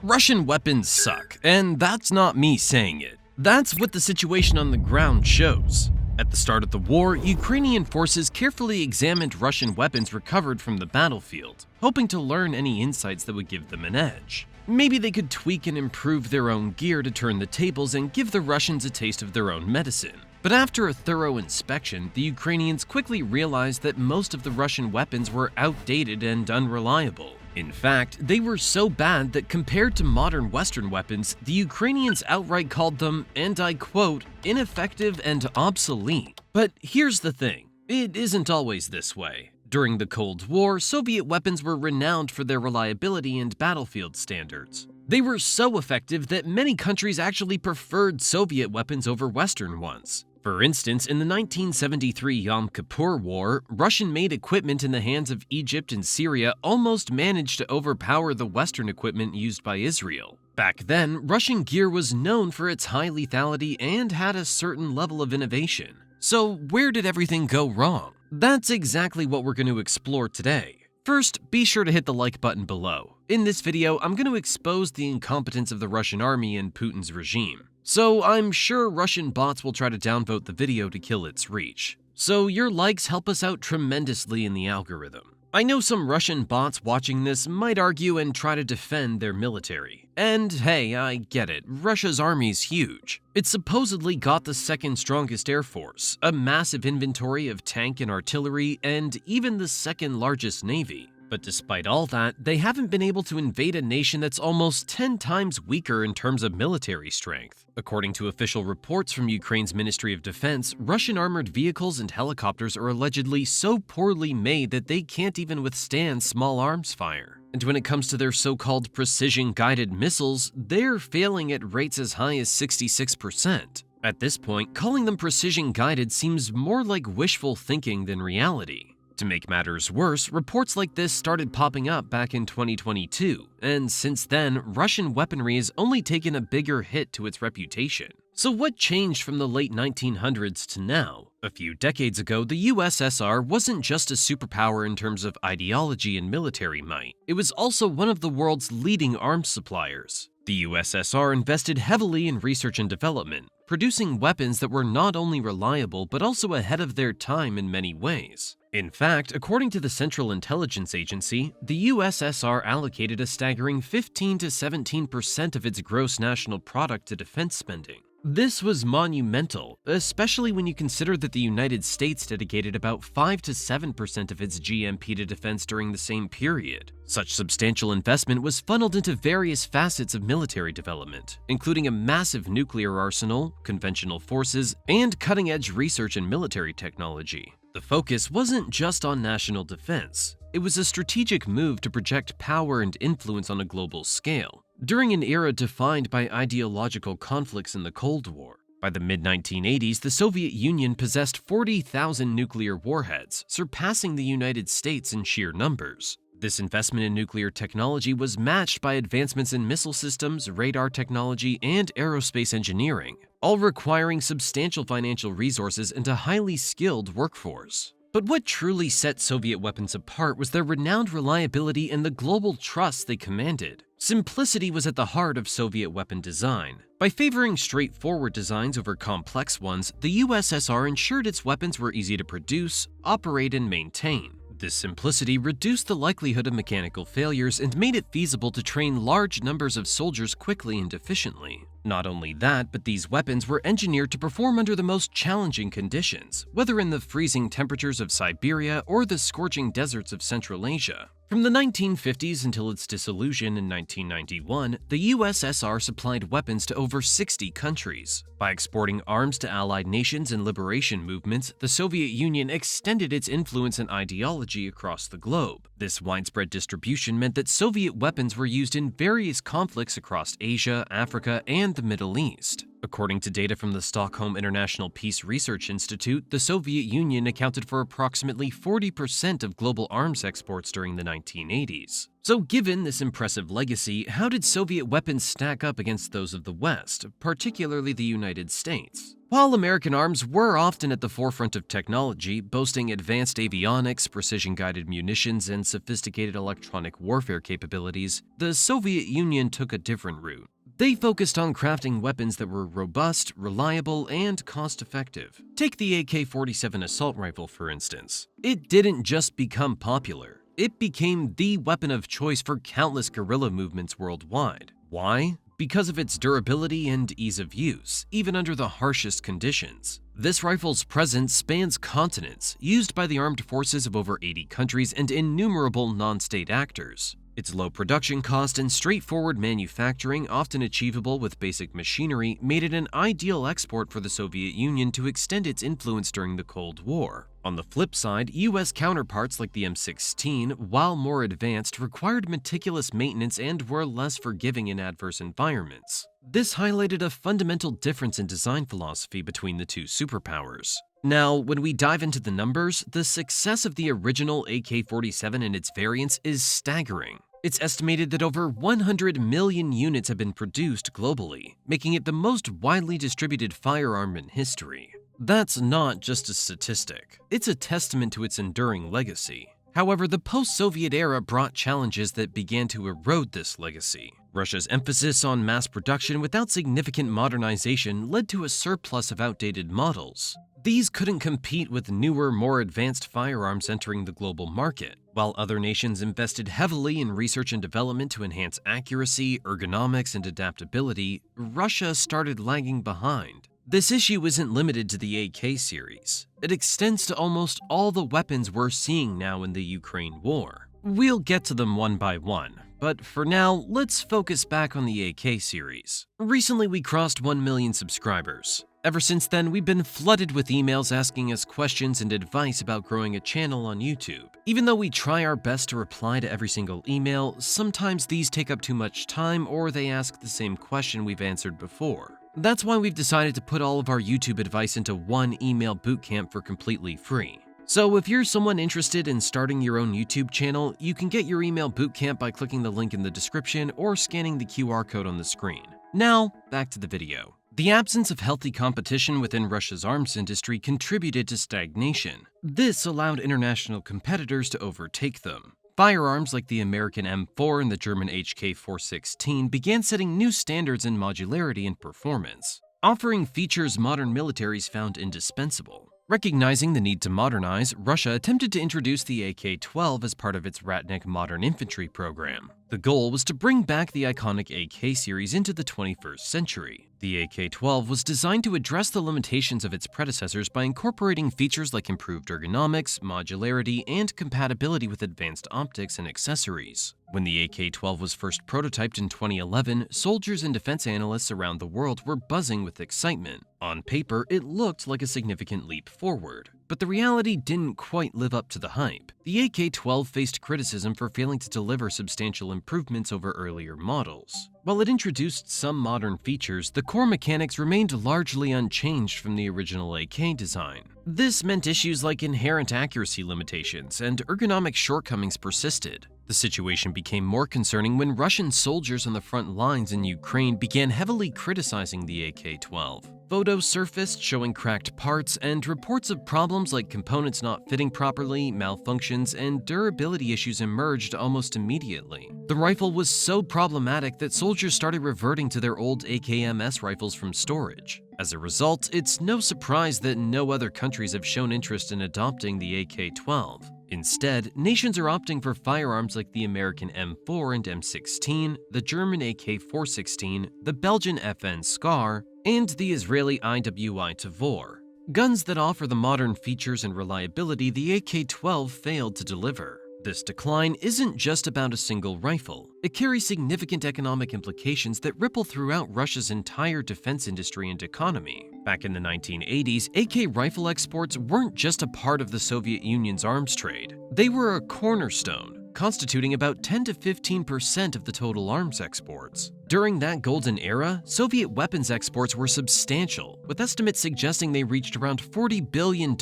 Russian weapons suck, and that's not me saying it. That's what the situation on the ground shows. At the start of the war, Ukrainian forces carefully examined Russian weapons recovered from the battlefield, hoping to learn any insights that would give them an edge. Maybe they could tweak and improve their own gear to turn the tables and give the Russians a taste of their own medicine. But after a thorough inspection, the Ukrainians quickly realized that most of the Russian weapons were outdated and unreliable. In fact, they were so bad that compared to modern Western weapons, the Ukrainians outright called them, and I quote, ineffective and obsolete. But here's the thing, it isn't always this way. During the Cold War, Soviet weapons were renowned for their reliability and battlefield standards. They were so effective that many countries actually preferred Soviet weapons over Western ones. For instance, in the 1973 Yom Kippur War, Russian-made equipment in the hands of Egypt and Syria almost managed to overpower the Western equipment used by Israel. Back then, Russian gear was known for its high lethality and had a certain level of innovation. So where did everything go wrong? That's exactly what we're going to explore today. First, be sure to hit the like button below. In this video, I'm going to expose the incompetence of the Russian army and Putin's regime. So I'm sure Russian bots will try to downvote the video to kill its reach. So your likes help us out tremendously in the algorithm. I know some Russian bots watching this might argue and try to defend their military. And hey, I get it, Russia's army's huge. It supposedly got the second strongest air force, a massive inventory of tank and artillery, and even the second largest navy. But despite all that, they haven't been able to invade a nation that's almost 10 times weaker in terms of military strength. According to official reports from Ukraine's Ministry of Defense, Russian armored vehicles and helicopters are allegedly so poorly made that they can't even withstand small arms fire. And when it comes to their so-called precision-guided missiles, they're failing at rates as high as 66%. At this point, calling them precision-guided seems more like wishful thinking than reality. To make matters worse, reports like this started popping up back in 2022, and since then, Russian weaponry has only taken a bigger hit to its reputation. So what changed from the late 1900s to now? A few decades ago, the USSR wasn't just a superpower in terms of ideology and military might, it was also one of the world's leading arms suppliers. The USSR invested heavily in research and development, producing weapons that were not only reliable but also ahead of their time in many ways. In fact, according to the Central Intelligence Agency, the USSR allocated a staggering 15 to 17% of its gross national product to defense spending. This was monumental, especially when you consider that the United States dedicated about 5 to 7% of its GNP to defense during the same period. Such substantial investment was funneled into various facets of military development, including a massive nuclear arsenal, conventional forces, and cutting-edge research in military technology. The focus wasn't just on national defense. It was a strategic move to project power and influence on a global scale, during an era defined by ideological conflicts in the Cold War. By the mid-1980s, the Soviet Union possessed 40,000 nuclear warheads, surpassing the United States in sheer numbers. This investment in nuclear technology was matched by advancements in missile systems, radar technology, and aerospace engineering, all requiring substantial financial resources and a highly skilled workforce. But what truly set Soviet weapons apart was their renowned reliability and the global trust they commanded. Simplicity was at the heart of Soviet weapon design. By favoring straightforward designs over complex ones, the USSR ensured its weapons were easy to produce, operate, and maintain. This simplicity reduced the likelihood of mechanical failures and made it feasible to train large numbers of soldiers quickly and efficiently. Not only that, but these weapons were engineered to perform under the most challenging conditions, whether in the freezing temperatures of Siberia or the scorching deserts of Central Asia. From the 1950s until its dissolution in 1991, the USSR supplied weapons to over 60 countries. By exporting arms to allied nations and liberation movements, the Soviet Union extended its influence and ideology across the globe. This widespread distribution meant that Soviet weapons were used in various conflicts across Asia, Africa, and the Middle East. According to data from the Stockholm International Peace Research Institute, the Soviet Union accounted for approximately 40% of global arms exports during the 1980s. So given this impressive legacy, how did Soviet weapons stack up against those of the West, particularly the United States? While American arms were often at the forefront of technology, boasting advanced avionics, precision-guided munitions, and sophisticated electronic warfare capabilities, the Soviet Union took a different route. They focused on crafting weapons that were robust, reliable, and cost-effective. Take the AK-47 assault rifle, for instance. It didn't just become popular. It became the weapon of choice for countless guerrilla movements worldwide. Why? Because of its durability and ease of use, even under the harshest conditions. This rifle's presence spans continents, used by the armed forces of over 80 countries and innumerable non-state actors. Its low production cost and straightforward manufacturing, often achievable with basic machinery, made it an ideal export for the Soviet Union to extend its influence during the Cold War. On the flip side, US counterparts like the M16, while more advanced, required meticulous maintenance and were less forgiving in adverse environments. This highlighted a fundamental difference in design philosophy between the two superpowers. Now, when we dive into the numbers, the success of the original AK-47 and its variants is staggering. It's estimated that over 100 million units have been produced globally, making it the most widely distributed firearm in history. That's not just a statistic. It's a testament to its enduring legacy. However, the post-Soviet era brought challenges that began to erode this legacy. Russia's emphasis on mass production without significant modernization led to a surplus of outdated models. These couldn't compete with newer, more advanced firearms entering the global market. While other nations invested heavily in research and development to enhance accuracy, ergonomics, and adaptability, Russia started lagging behind. This issue isn't limited to the AK series. It extends to almost all the weapons we're seeing now in the Ukraine war. We'll get to them one by one, but for now, let's focus back on the AK series. Recently, we crossed 1 million subscribers. Ever since then, we've been flooded with emails asking us questions and advice about growing a channel on YouTube. Even though we try our best to reply to every single email, sometimes these take up too much time or they ask the same question we've answered before. That's why we've decided to put all of our YouTube advice into one email bootcamp for completely free. So if you're someone interested in starting your own YouTube channel, you can get your email bootcamp by clicking the link in the description or scanning the QR code on the screen. Now, back to the video. The absence of healthy competition within Russia's arms industry contributed to stagnation. This allowed international competitors to overtake them. Firearms like the American M4 and the German HK-416 began setting new standards in modularity and performance, offering features modern militaries found indispensable. Recognizing the need to modernize, Russia attempted to introduce the AK-12 as part of its Ratnik Modern Infantry program. The goal was to bring back the iconic AK series into the 21st century. The AK-12 was designed to address the limitations of its predecessors by incorporating features like improved ergonomics, modularity, and compatibility with advanced optics and accessories. When the AK-12 was first prototyped in 2011, soldiers and defense analysts around the world were buzzing with excitement. On paper, it looked like a significant leap forward, but the reality didn't quite live up to the hype. The AK-12 faced criticism for failing to deliver substantial improvements over earlier models. While it introduced some modern features, the core mechanics remained largely unchanged from the original AK design. This meant issues like inherent accuracy limitations and ergonomic shortcomings persisted. The situation became more concerning when Russian soldiers on the front lines in Ukraine began heavily criticizing the AK-12. Photos surfaced showing cracked parts and reports of problems like components not fitting properly, malfunctions, and durability issues emerged almost immediately. The rifle was so problematic that soldiers started reverting to their old AKMS rifles from storage. As a result, it's no surprise that no other countries have shown interest in adopting the AK-12. Instead, nations are opting for firearms like the American M4 and M16, the German AK-416, the Belgian FN SCAR, and the Israeli IWI Tavor. Guns that offer the modern features and reliability the AK-12 failed to deliver. This decline isn't just about a single rifle. It carries significant economic implications that ripple throughout Russia's entire defense industry and economy. Back in the 1980s, AK rifle exports weren't just a part of the Soviet Union's arms trade. They were a cornerstone. constituting about 10 to 15% of the total arms exports. During that golden era, Soviet weapons exports were substantial, with estimates suggesting they reached around $40 billion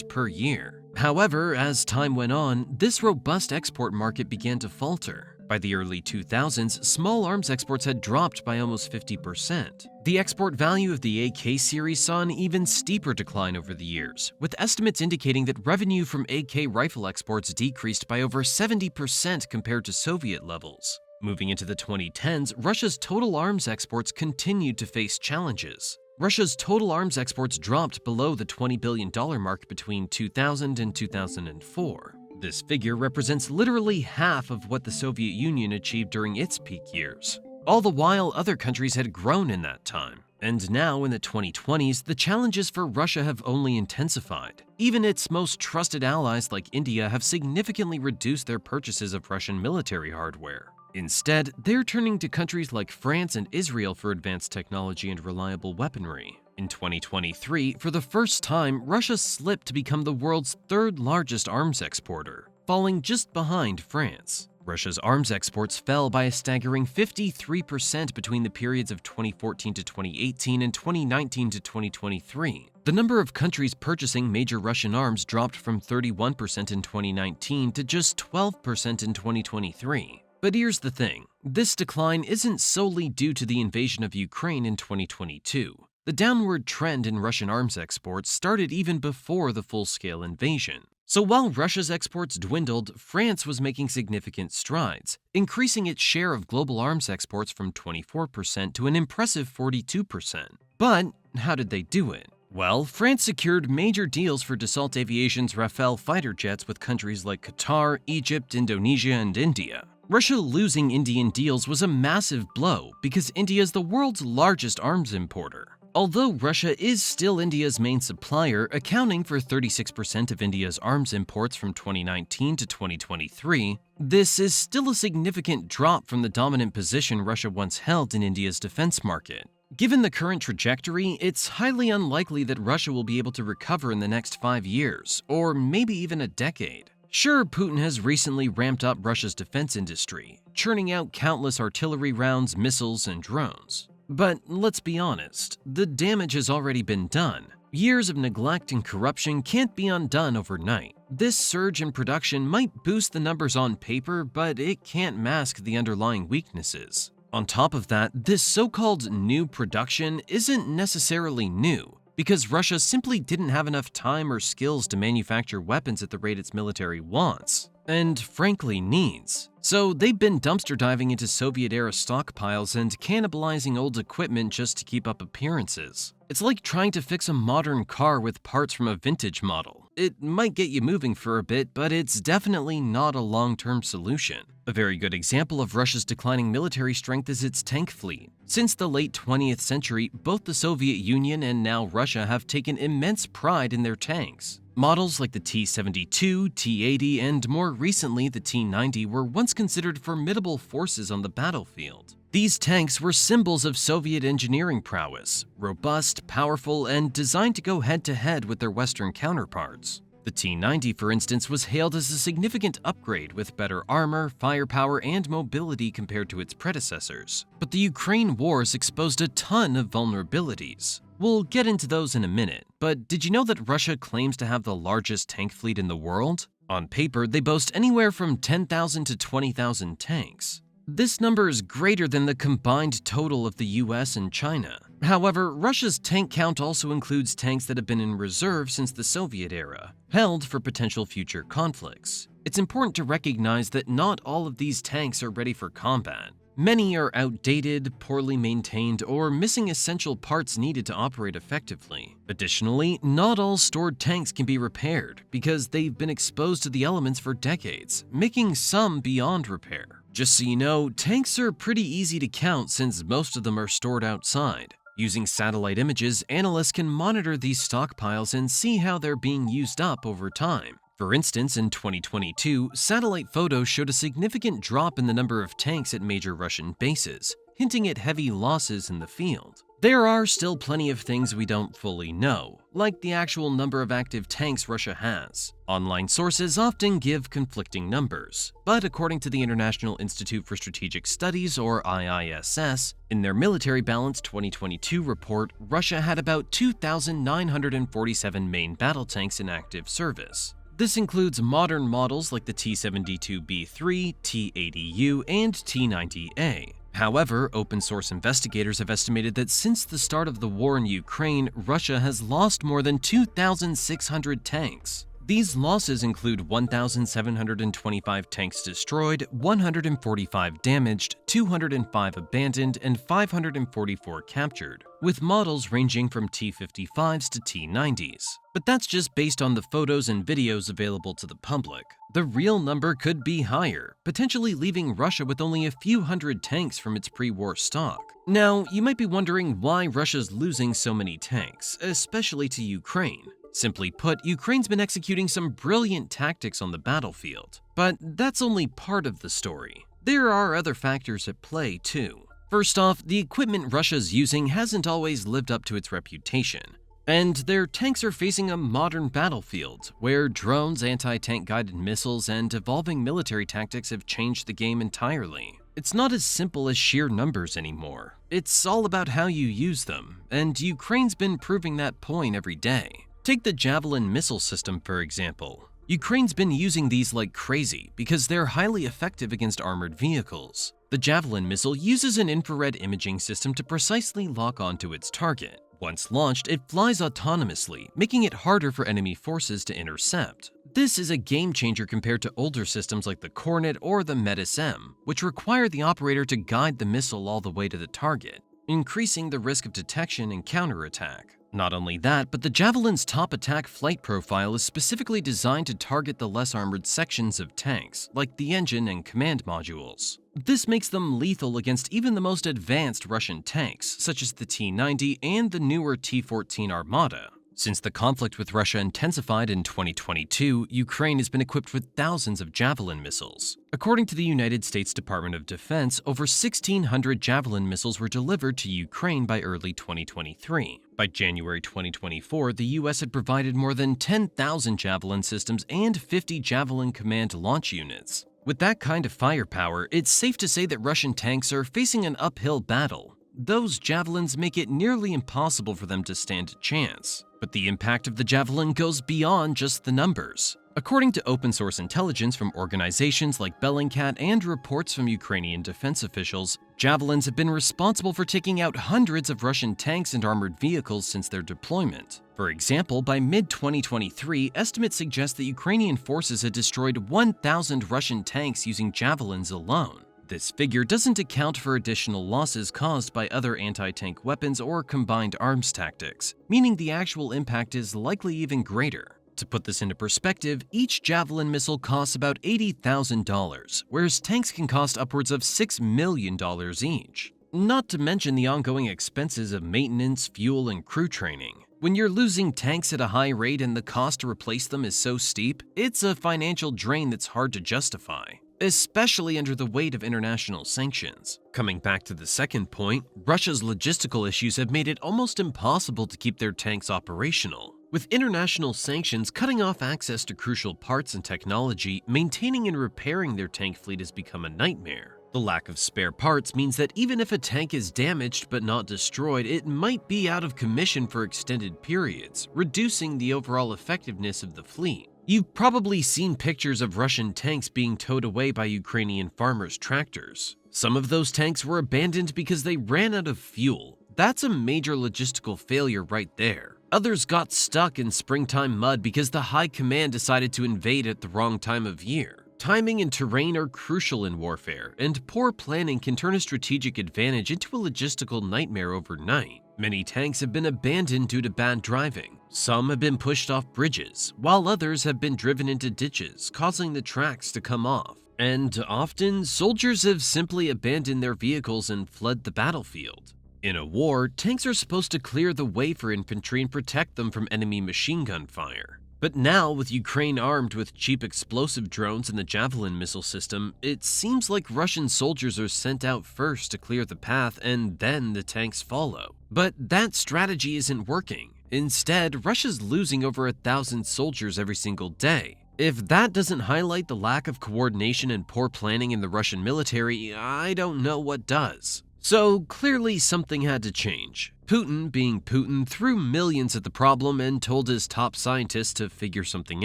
per year. However, as time went on, this robust export market began to falter. By the early 2000s, small arms exports had dropped by almost 50%. The export value of the AK series saw an even steeper decline over the years, with estimates indicating that revenue from AK rifle exports decreased by over 70% compared to Soviet levels. Moving into the 2010s, Russia's total arms exports continued to face challenges. Russia's total arms exports dropped below the $20 billion mark between 2000 and 2004. This figure represents literally half of what the Soviet Union achieved during its peak years. All the while, other countries had grown in that time. And now, in the 2020s, the challenges for Russia have only intensified. Even its most trusted allies like India have significantly reduced their purchases of Russian military hardware. Instead, they're turning to countries like France and Israel for advanced technology and reliable weaponry. In 2023, for the first time, Russia slipped to become the world's third largest arms exporter, falling just behind France. Russia's arms exports fell by a staggering 53% between the periods of 2014 to 2018 and 2019 to 2023. The number of countries purchasing major Russian arms dropped from 31% in 2019 to just 12% in 2023. But here's the thing, this decline isn't solely due to the invasion of Ukraine in 2022. The downward trend in Russian arms exports started even before the full-scale invasion. So while Russia's exports dwindled, France was making significant strides, increasing its share of global arms exports from 24% to an impressive 42%. But how did they do it? Well, France secured major deals for Dassault Aviation's Rafale fighter jets with countries like Qatar, Egypt, Indonesia, and India. Russia losing Indian deals was a massive blow because India is the world's largest arms importer. Although Russia is still India's main supplier, accounting for 36% of India's arms imports from 2019 to 2023, this is still a significant drop from the dominant position Russia once held in India's defense market. Given the current trajectory, it's highly unlikely that Russia will be able to recover in the next 5 years, or maybe even a decade. Sure, Putin has recently ramped up Russia's defense industry, churning out countless artillery rounds, missiles, and drones. But let's be honest, the damage has already been done. Years of neglect and corruption can't be undone overnight. This surge in production might boost the numbers on paper, but it can't mask the underlying weaknesses. On top of that, this so-called new production isn't necessarily new, because Russia simply didn't have enough time or skills to manufacture weapons at the rate its military wants, and frankly needs. So they've been dumpster diving into Soviet-era stockpiles and cannibalizing old equipment just to keep up appearances. It's like trying to fix a modern car with parts from a vintage model. It might get you moving for a bit, but it's definitely not a long-term solution. A very good example of Russia's declining military strength is its tank fleet. Since the late 20th century, both the Soviet Union and now Russia have taken immense pride in their tanks. Models like the T-72, T-80, and more recently the T-90 were once considered formidable forces on the battlefield. These tanks were symbols of Soviet engineering prowess, robust, powerful, and designed to go head-to-head with their Western counterparts. The T-90, for instance, was hailed as a significant upgrade with better armor, firepower, and mobility compared to its predecessors. But the Ukraine wars exposed a ton of vulnerabilities. We'll get into those in a minute, but did you know that Russia claims to have the largest tank fleet in the world? On paper, they boast anywhere from 10,000 to 20,000 tanks. This number is greater than the combined total of the US and China. However, Russia's tank count also includes tanks that have been in reserve since the Soviet era, held for potential future conflicts. It's important to recognize that not all of these tanks are ready for combat. Many are outdated, poorly maintained, or missing essential parts needed to operate effectively. Additionally, not all stored tanks can be repaired because they've been exposed to the elements for decades, making some beyond repair. Just so you know, tanks are pretty easy to count since most of them are stored outside. Using satellite images, analysts can monitor these stockpiles and see how they're being used up over time. For instance, in 2022, satellite photos showed a significant drop in the number of tanks at major Russian bases, hinting at heavy losses in the field. There are still plenty of things we don't fully know, like the actual number of active tanks Russia has. Online sources often give conflicting numbers, but according to the International Institute for Strategic Studies, or IISS, in their Military Balance 2022 report, Russia had about 2,947 main battle tanks in active service. This includes modern models like the T-72B3, T-80U, and T-90A. However, open-source investigators have estimated that since the start of the war in Ukraine, Russia has lost more than 2,600 tanks. These losses include 1,725 tanks destroyed, 145 damaged, 205 abandoned, and 544 captured, with models ranging from T-55s to T-90s. But that's just based on the photos and videos available to the public. The real number could be higher, potentially leaving Russia with only a few hundred tanks from its pre-war stock. Now, you might be wondering why Russia's losing so many tanks, especially to Ukraine. Simply put, Ukraine's been executing some brilliant tactics on the battlefield. But that's only part of the story. There are other factors at play, too. First off, the equipment Russia's using hasn't always lived up to its reputation. And their tanks are facing a modern battlefield, where drones, anti-tank guided missiles, and evolving military tactics have changed the game entirely. It's not as simple as sheer numbers anymore. It's all about how you use them, and Ukraine's been proving that point every day. Take the Javelin missile system, for example. Ukraine's been using these like crazy because they're highly effective against armored vehicles. The Javelin missile uses an infrared imaging system to precisely lock onto its target. Once launched, it flies autonomously, making it harder for enemy forces to intercept. This is a game changer compared to older systems like the Kornet or the Metis-M, which require the operator to guide the missile all the way to the target, increasing the risk of detection and counterattack. Not only that, but the Javelin's top attack flight profile is specifically designed to target the less armored sections of tanks, like the engine and command modules. This makes them lethal against even the most advanced Russian tanks, such as the T-90 and the newer T-14 Armata. Since the conflict with Russia intensified in 2022, Ukraine has been equipped with thousands of Javelin missiles. According to the United States Department of Defense, over 1,600 Javelin missiles were delivered to Ukraine by early 2023. By January 2024, the US had provided more than 10,000 Javelin systems and 50 Javelin command launch units. With that kind of firepower, it's safe to say that Russian tanks are facing an uphill battle. Those Javelins make it nearly impossible for them to stand a chance. But the impact of the Javelin goes beyond just the numbers. According to open-source intelligence from organizations like Bellingcat and reports from Ukrainian defense officials, Javelins have been responsible for taking out hundreds of Russian tanks and armored vehicles since their deployment. For example, by mid-2023, estimates suggest that Ukrainian forces had destroyed 1,000 Russian tanks using Javelins alone. This figure doesn't account for additional losses caused by other anti-tank weapons or combined arms tactics, meaning the actual impact is likely even greater. To put this into perspective, each Javelin missile costs about $80,000, whereas tanks can cost upwards of $6 million each. Not to mention the ongoing expenses of maintenance, fuel, and crew training. When you're losing tanks at a high rate and the cost to replace them is so steep, it's a financial drain that's hard to justify, especially under the weight of international sanctions. Coming back to the second point, Russia's logistical issues have made it almost impossible to keep their tanks operational. With international sanctions cutting off access to crucial parts and technology, maintaining and repairing their tank fleet has become a nightmare. The lack of spare parts means that even if a tank is damaged but not destroyed, it might be out of commission for extended periods, reducing the overall effectiveness of the fleet. You've probably seen pictures of Russian tanks being towed away by Ukrainian farmers' tractors. Some of those tanks were abandoned because they ran out of fuel. That's a major logistical failure right there. Others got stuck in springtime mud because the high command decided to invade at the wrong time of year. Timing and terrain are crucial in warfare, and poor planning can turn a strategic advantage into a logistical nightmare overnight. Many tanks have been abandoned due to bad driving. Some have been pushed off bridges, while others have been driven into ditches, causing the tracks to come off. And often, soldiers have simply abandoned their vehicles and fled the battlefield. In a war, tanks are supposed to clear the way for infantry and protect them from enemy machine gun fire. But now, with Ukraine armed with cheap explosive drones and the Javelin missile system, it seems like Russian soldiers are sent out first to clear the path and then the tanks follow. But that strategy isn't working. Instead, Russia's losing over 1,000 soldiers every single day. If that doesn't highlight the lack of coordination and poor planning in the Russian military, I don't know what does. So clearly something had to change. Putin, being Putin, threw millions at the problem and told his top scientists to figure something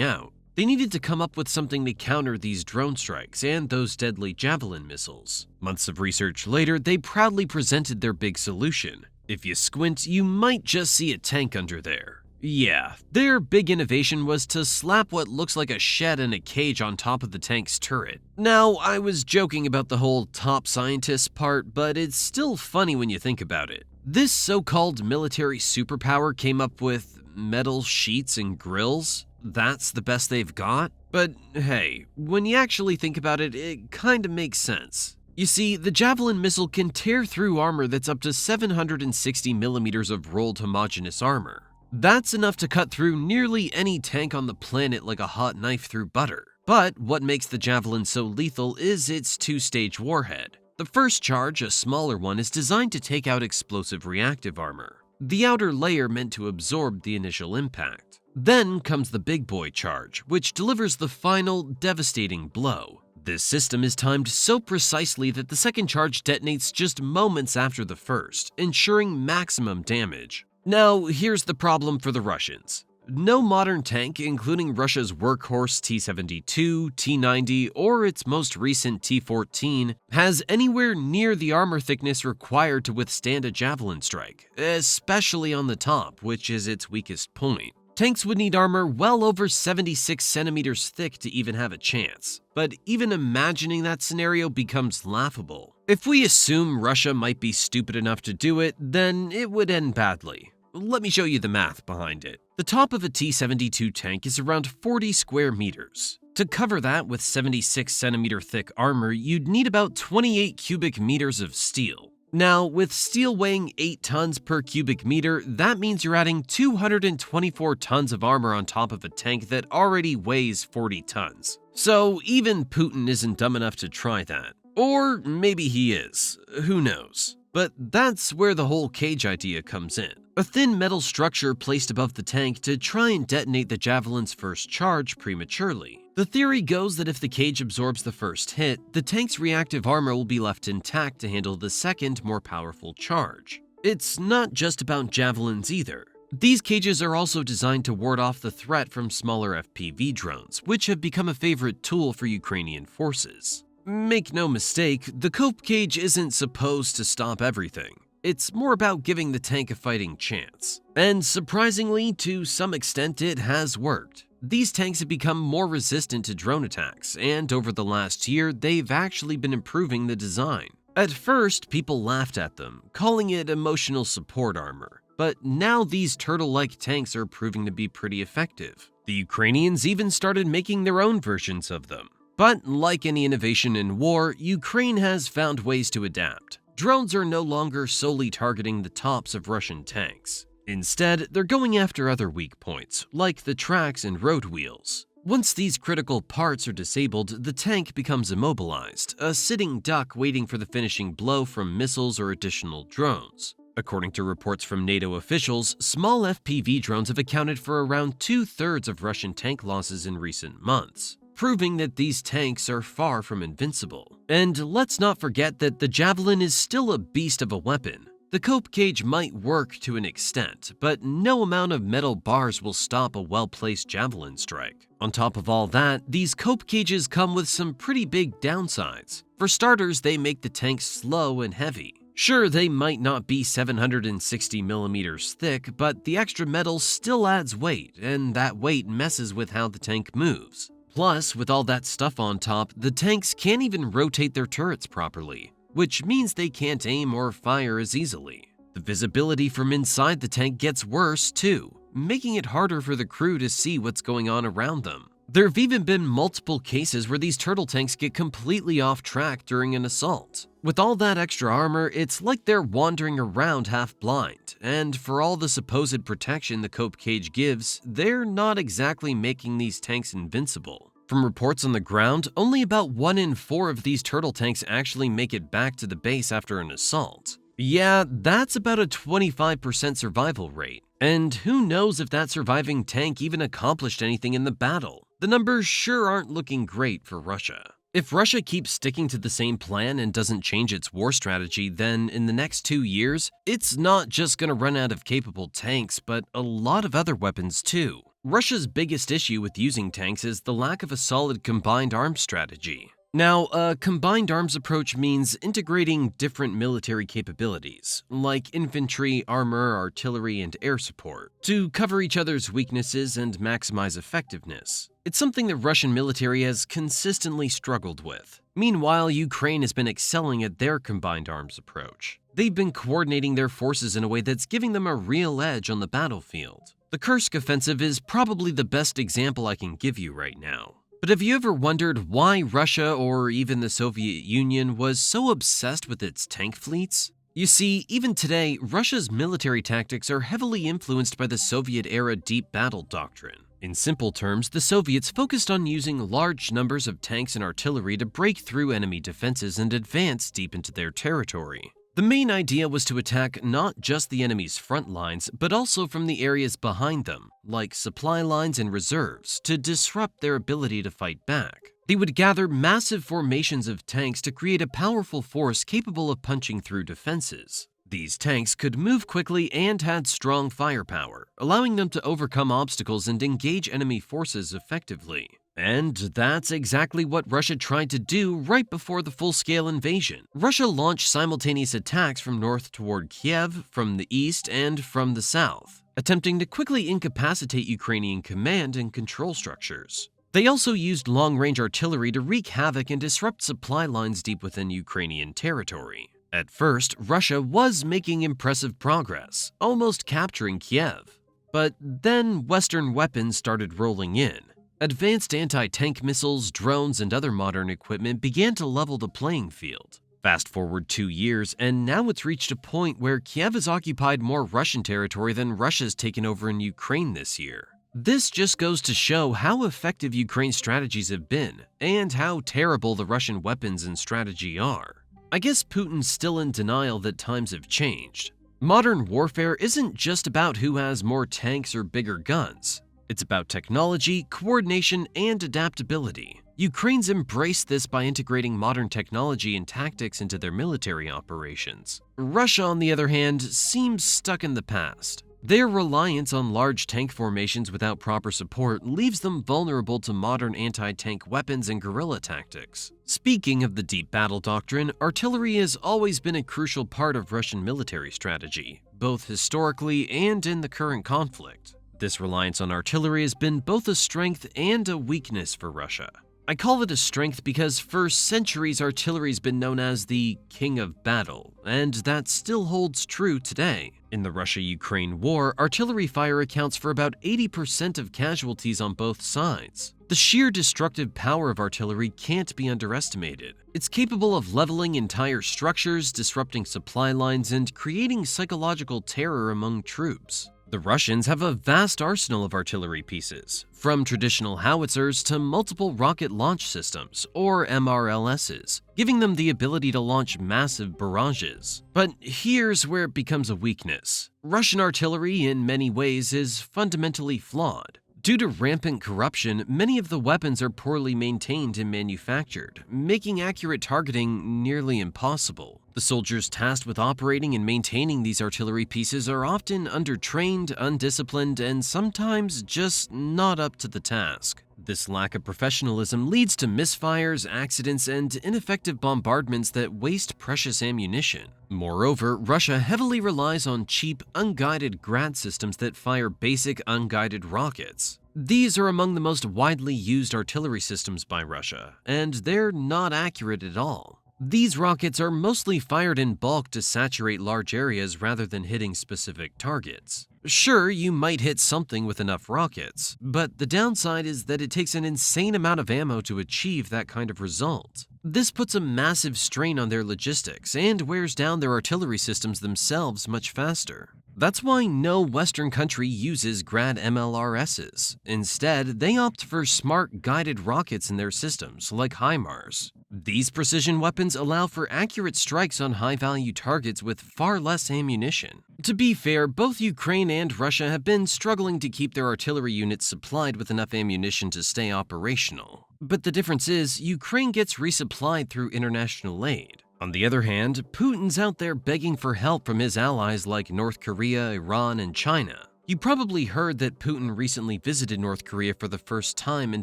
out. They needed to come up with something to counter these drone strikes and those deadly Javelin missiles. Months of research later, they proudly presented their big solution. If you squint, you might just see a tank under there. Yeah, their big innovation was to slap what looks like a shed and a cage on top of the tank's turret. Now, I was joking about the whole top scientist part, but it's still funny when you think about it. This so-called military superpower came up with metal sheets and grills? That's the best they've got? But hey, when you actually think about it, it kinda makes sense. You see, the Javelin missile can tear through armor that's up to 760 millimeters of rolled homogeneous armor. That's enough to cut through nearly any tank on the planet like a hot knife through butter. But what makes the Javelin so lethal is its two-stage warhead. The first charge, a smaller one, is designed to take out explosive reactive armor, the outer layer meant to absorb the initial impact. Then comes the big boy charge, which delivers the final, devastating blow. This system is timed so precisely that the second charge detonates just moments after the first, ensuring maximum damage. Now, here's the problem for the Russians. No modern tank, including Russia's workhorse T-72, T-90, or its most recent T-14, has anywhere near the armor thickness required to withstand a Javelin strike, especially on the top, which is its weakest point. Tanks would need armor well over 76 centimeters thick to even have a chance. But even imagining that scenario becomes laughable. If we assume Russia might be stupid enough to do it, then it would end badly. Let me show you the math behind it. The top of a T-72 tank is around 40 square meters. To cover that with 76 centimeter thick armor, you'd need about 28 cubic meters of steel. Now, with steel weighing 8 tons per cubic meter, that means you're adding 224 tons of armor on top of a tank that already weighs 40 tons. So even Putin isn't dumb enough to try that. Or maybe he is, who knows. But that's where the whole cage idea comes in. A thin metal structure placed above the tank to try and detonate the Javelin's first charge prematurely. The theory goes that if the cage absorbs the first hit, the tank's reactive armor will be left intact to handle the second, more powerful charge. It's not just about Javelins either. These cages are also designed to ward off the threat from smaller FPV drones, which have become a favorite tool for Ukrainian forces. Make no mistake, the cope cage isn't supposed to stop everything. It's more about giving the tank a fighting chance. And surprisingly, to some extent, it has worked. These tanks have become more resistant to drone attacks, and over the last year, they've actually been improving the design. At first, people laughed at them, calling it emotional support armor. But now these turtle-like tanks are proving to be pretty effective. The Ukrainians even started making their own versions of them. But like any innovation in war, Ukraine has found ways to adapt. Drones are no longer solely targeting the tops of Russian tanks. Instead, they're going after other weak points, like the tracks and road wheels. Once these critical parts are disabled, the tank becomes immobilized, a sitting duck waiting for the finishing blow from missiles or additional drones. According to reports from NATO officials, small FPV drones have accounted for around 2/3 of Russian tank losses in recent months, proving that these tanks are far from invincible. And let's not forget that the Javelin is still a beast of a weapon. The cope cage might work to an extent, but no amount of metal bars will stop a well-placed Javelin strike. On top of all that, these cope cages come with some pretty big downsides. For starters, they make the tank slow and heavy. Sure, they might not be 760 millimeters thick, but the extra metal still adds weight, and that weight messes with how the tank moves. Plus, with all that stuff on top, the tanks can't even rotate their turrets properly, which means they can't aim or fire as easily. The visibility from inside the tank gets worse too, making it harder for the crew to see what's going on around them. There have even been multiple cases where these turtle tanks get completely off track during an assault. With all that extra armor, it's like they're wandering around half blind, and for all the supposed protection the cope cage gives, they're not exactly making these tanks invincible. From reports on the ground, only about 1 in 4 of these turtle tanks actually make it back to the base after an assault. Yeah, that's about a 25% survival rate. And who knows if that surviving tank even accomplished anything in the battle? The numbers sure aren't looking great for Russia. If Russia keeps sticking to the same plan and doesn't change its war strategy, then in the next 2 years, it's not just going to run out of capable tanks, but a lot of other weapons too. Russia's biggest issue with using tanks is the lack of a solid combined arms strategy. Now, a combined arms approach means integrating different military capabilities, like infantry, armor, artillery, and air support, to cover each other's weaknesses and maximize effectiveness. It's something the Russian military has consistently struggled with. Meanwhile, Ukraine has been excelling at their combined arms approach. They've been coordinating their forces in a way that's giving them a real edge on the battlefield. The Kursk offensive is probably the best example I can give you right now. But have you ever wondered why Russia or even the Soviet Union was so obsessed with its tank fleets? You see, even today, Russia's military tactics are heavily influenced by the Soviet-era deep battle doctrine. In simple terms, the Soviets focused on using large numbers of tanks and artillery to break through enemy defenses and advance deep into their territory. The main idea was to attack not just the enemy's front lines, but also from the areas behind them, like supply lines and reserves, to disrupt their ability to fight back. They would gather massive formations of tanks to create a powerful force capable of punching through defenses. These tanks could move quickly and had strong firepower, allowing them to overcome obstacles and engage enemy forces effectively. And that's exactly what Russia tried to do right before the full-scale invasion. Russia launched simultaneous attacks from north toward Kiev, from the east, and from the south, attempting to quickly incapacitate Ukrainian command and control structures. They also used long-range artillery to wreak havoc and disrupt supply lines deep within Ukrainian territory. At first, Russia was making impressive progress, almost capturing Kiev. But then Western weapons started rolling in. Advanced anti-tank missiles, drones, and other modern equipment began to level the playing field. Fast forward 2 years, and now it's reached a point where Kiev has occupied more Russian territory than Russia's taken over in Ukraine this year. This just goes to show how effective Ukraine's strategies have been, and how terrible the Russian weapons and strategy are. I guess Putin's still in denial that times have changed. Modern warfare isn't just about who has more tanks or bigger guns. It's about technology, coordination, and adaptability. Ukraine's embraced this by integrating modern technology and tactics into their military operations. Russia, on the other hand, seems stuck in the past. Their reliance on large tank formations without proper support leaves them vulnerable to modern anti-tank weapons and guerrilla tactics. Speaking of the deep battle doctrine, artillery has always been a crucial part of Russian military strategy, both historically and in the current conflict. This reliance on artillery has been both a strength and a weakness for Russia. I call it a strength because for centuries artillery's been known as the king of battle, and that still holds true today. In the Russia-Ukraine war, artillery fire accounts for about 80% of casualties on both sides. The sheer destructive power of artillery can't be underestimated. It's capable of leveling entire structures, disrupting supply lines, and creating psychological terror among troops. The Russians have a vast arsenal of artillery pieces, from traditional howitzers to multiple rocket launch systems, or MRLSs, giving them the ability to launch massive barrages. But here's where it becomes a weakness. Russian artillery, in many ways, is fundamentally flawed. Due to rampant corruption, many of the weapons are poorly maintained and manufactured, making accurate targeting nearly impossible. The soldiers tasked with operating and maintaining these artillery pieces are often undertrained, undisciplined, and sometimes just not up to the task. This lack of professionalism leads to misfires, accidents, and ineffective bombardments that waste precious ammunition. Moreover, Russia heavily relies on cheap, unguided Grad systems that fire basic, unguided rockets. These are among the most widely used artillery systems by Russia, and they're not accurate at all. These rockets are mostly fired in bulk to saturate large areas rather than hitting specific targets. Sure, you might hit something with enough rockets, but the downside is that it takes an insane amount of ammo to achieve that kind of result. This puts a massive strain on their logistics and wears down their artillery systems themselves much faster. That's why no Western country uses Grad MLRSs. Instead, they opt for smart guided rockets in their systems, like HIMARS. These precision weapons allow for accurate strikes on high-value targets with far less ammunition. To be fair, both Ukraine and Russia have been struggling to keep their artillery units supplied with enough ammunition to stay operational. But the difference is, Ukraine gets resupplied through international aid. On the other hand, Putin's out there begging for help from his allies like North Korea, Iran, and China. You probably heard that Putin recently visited North Korea for the first time in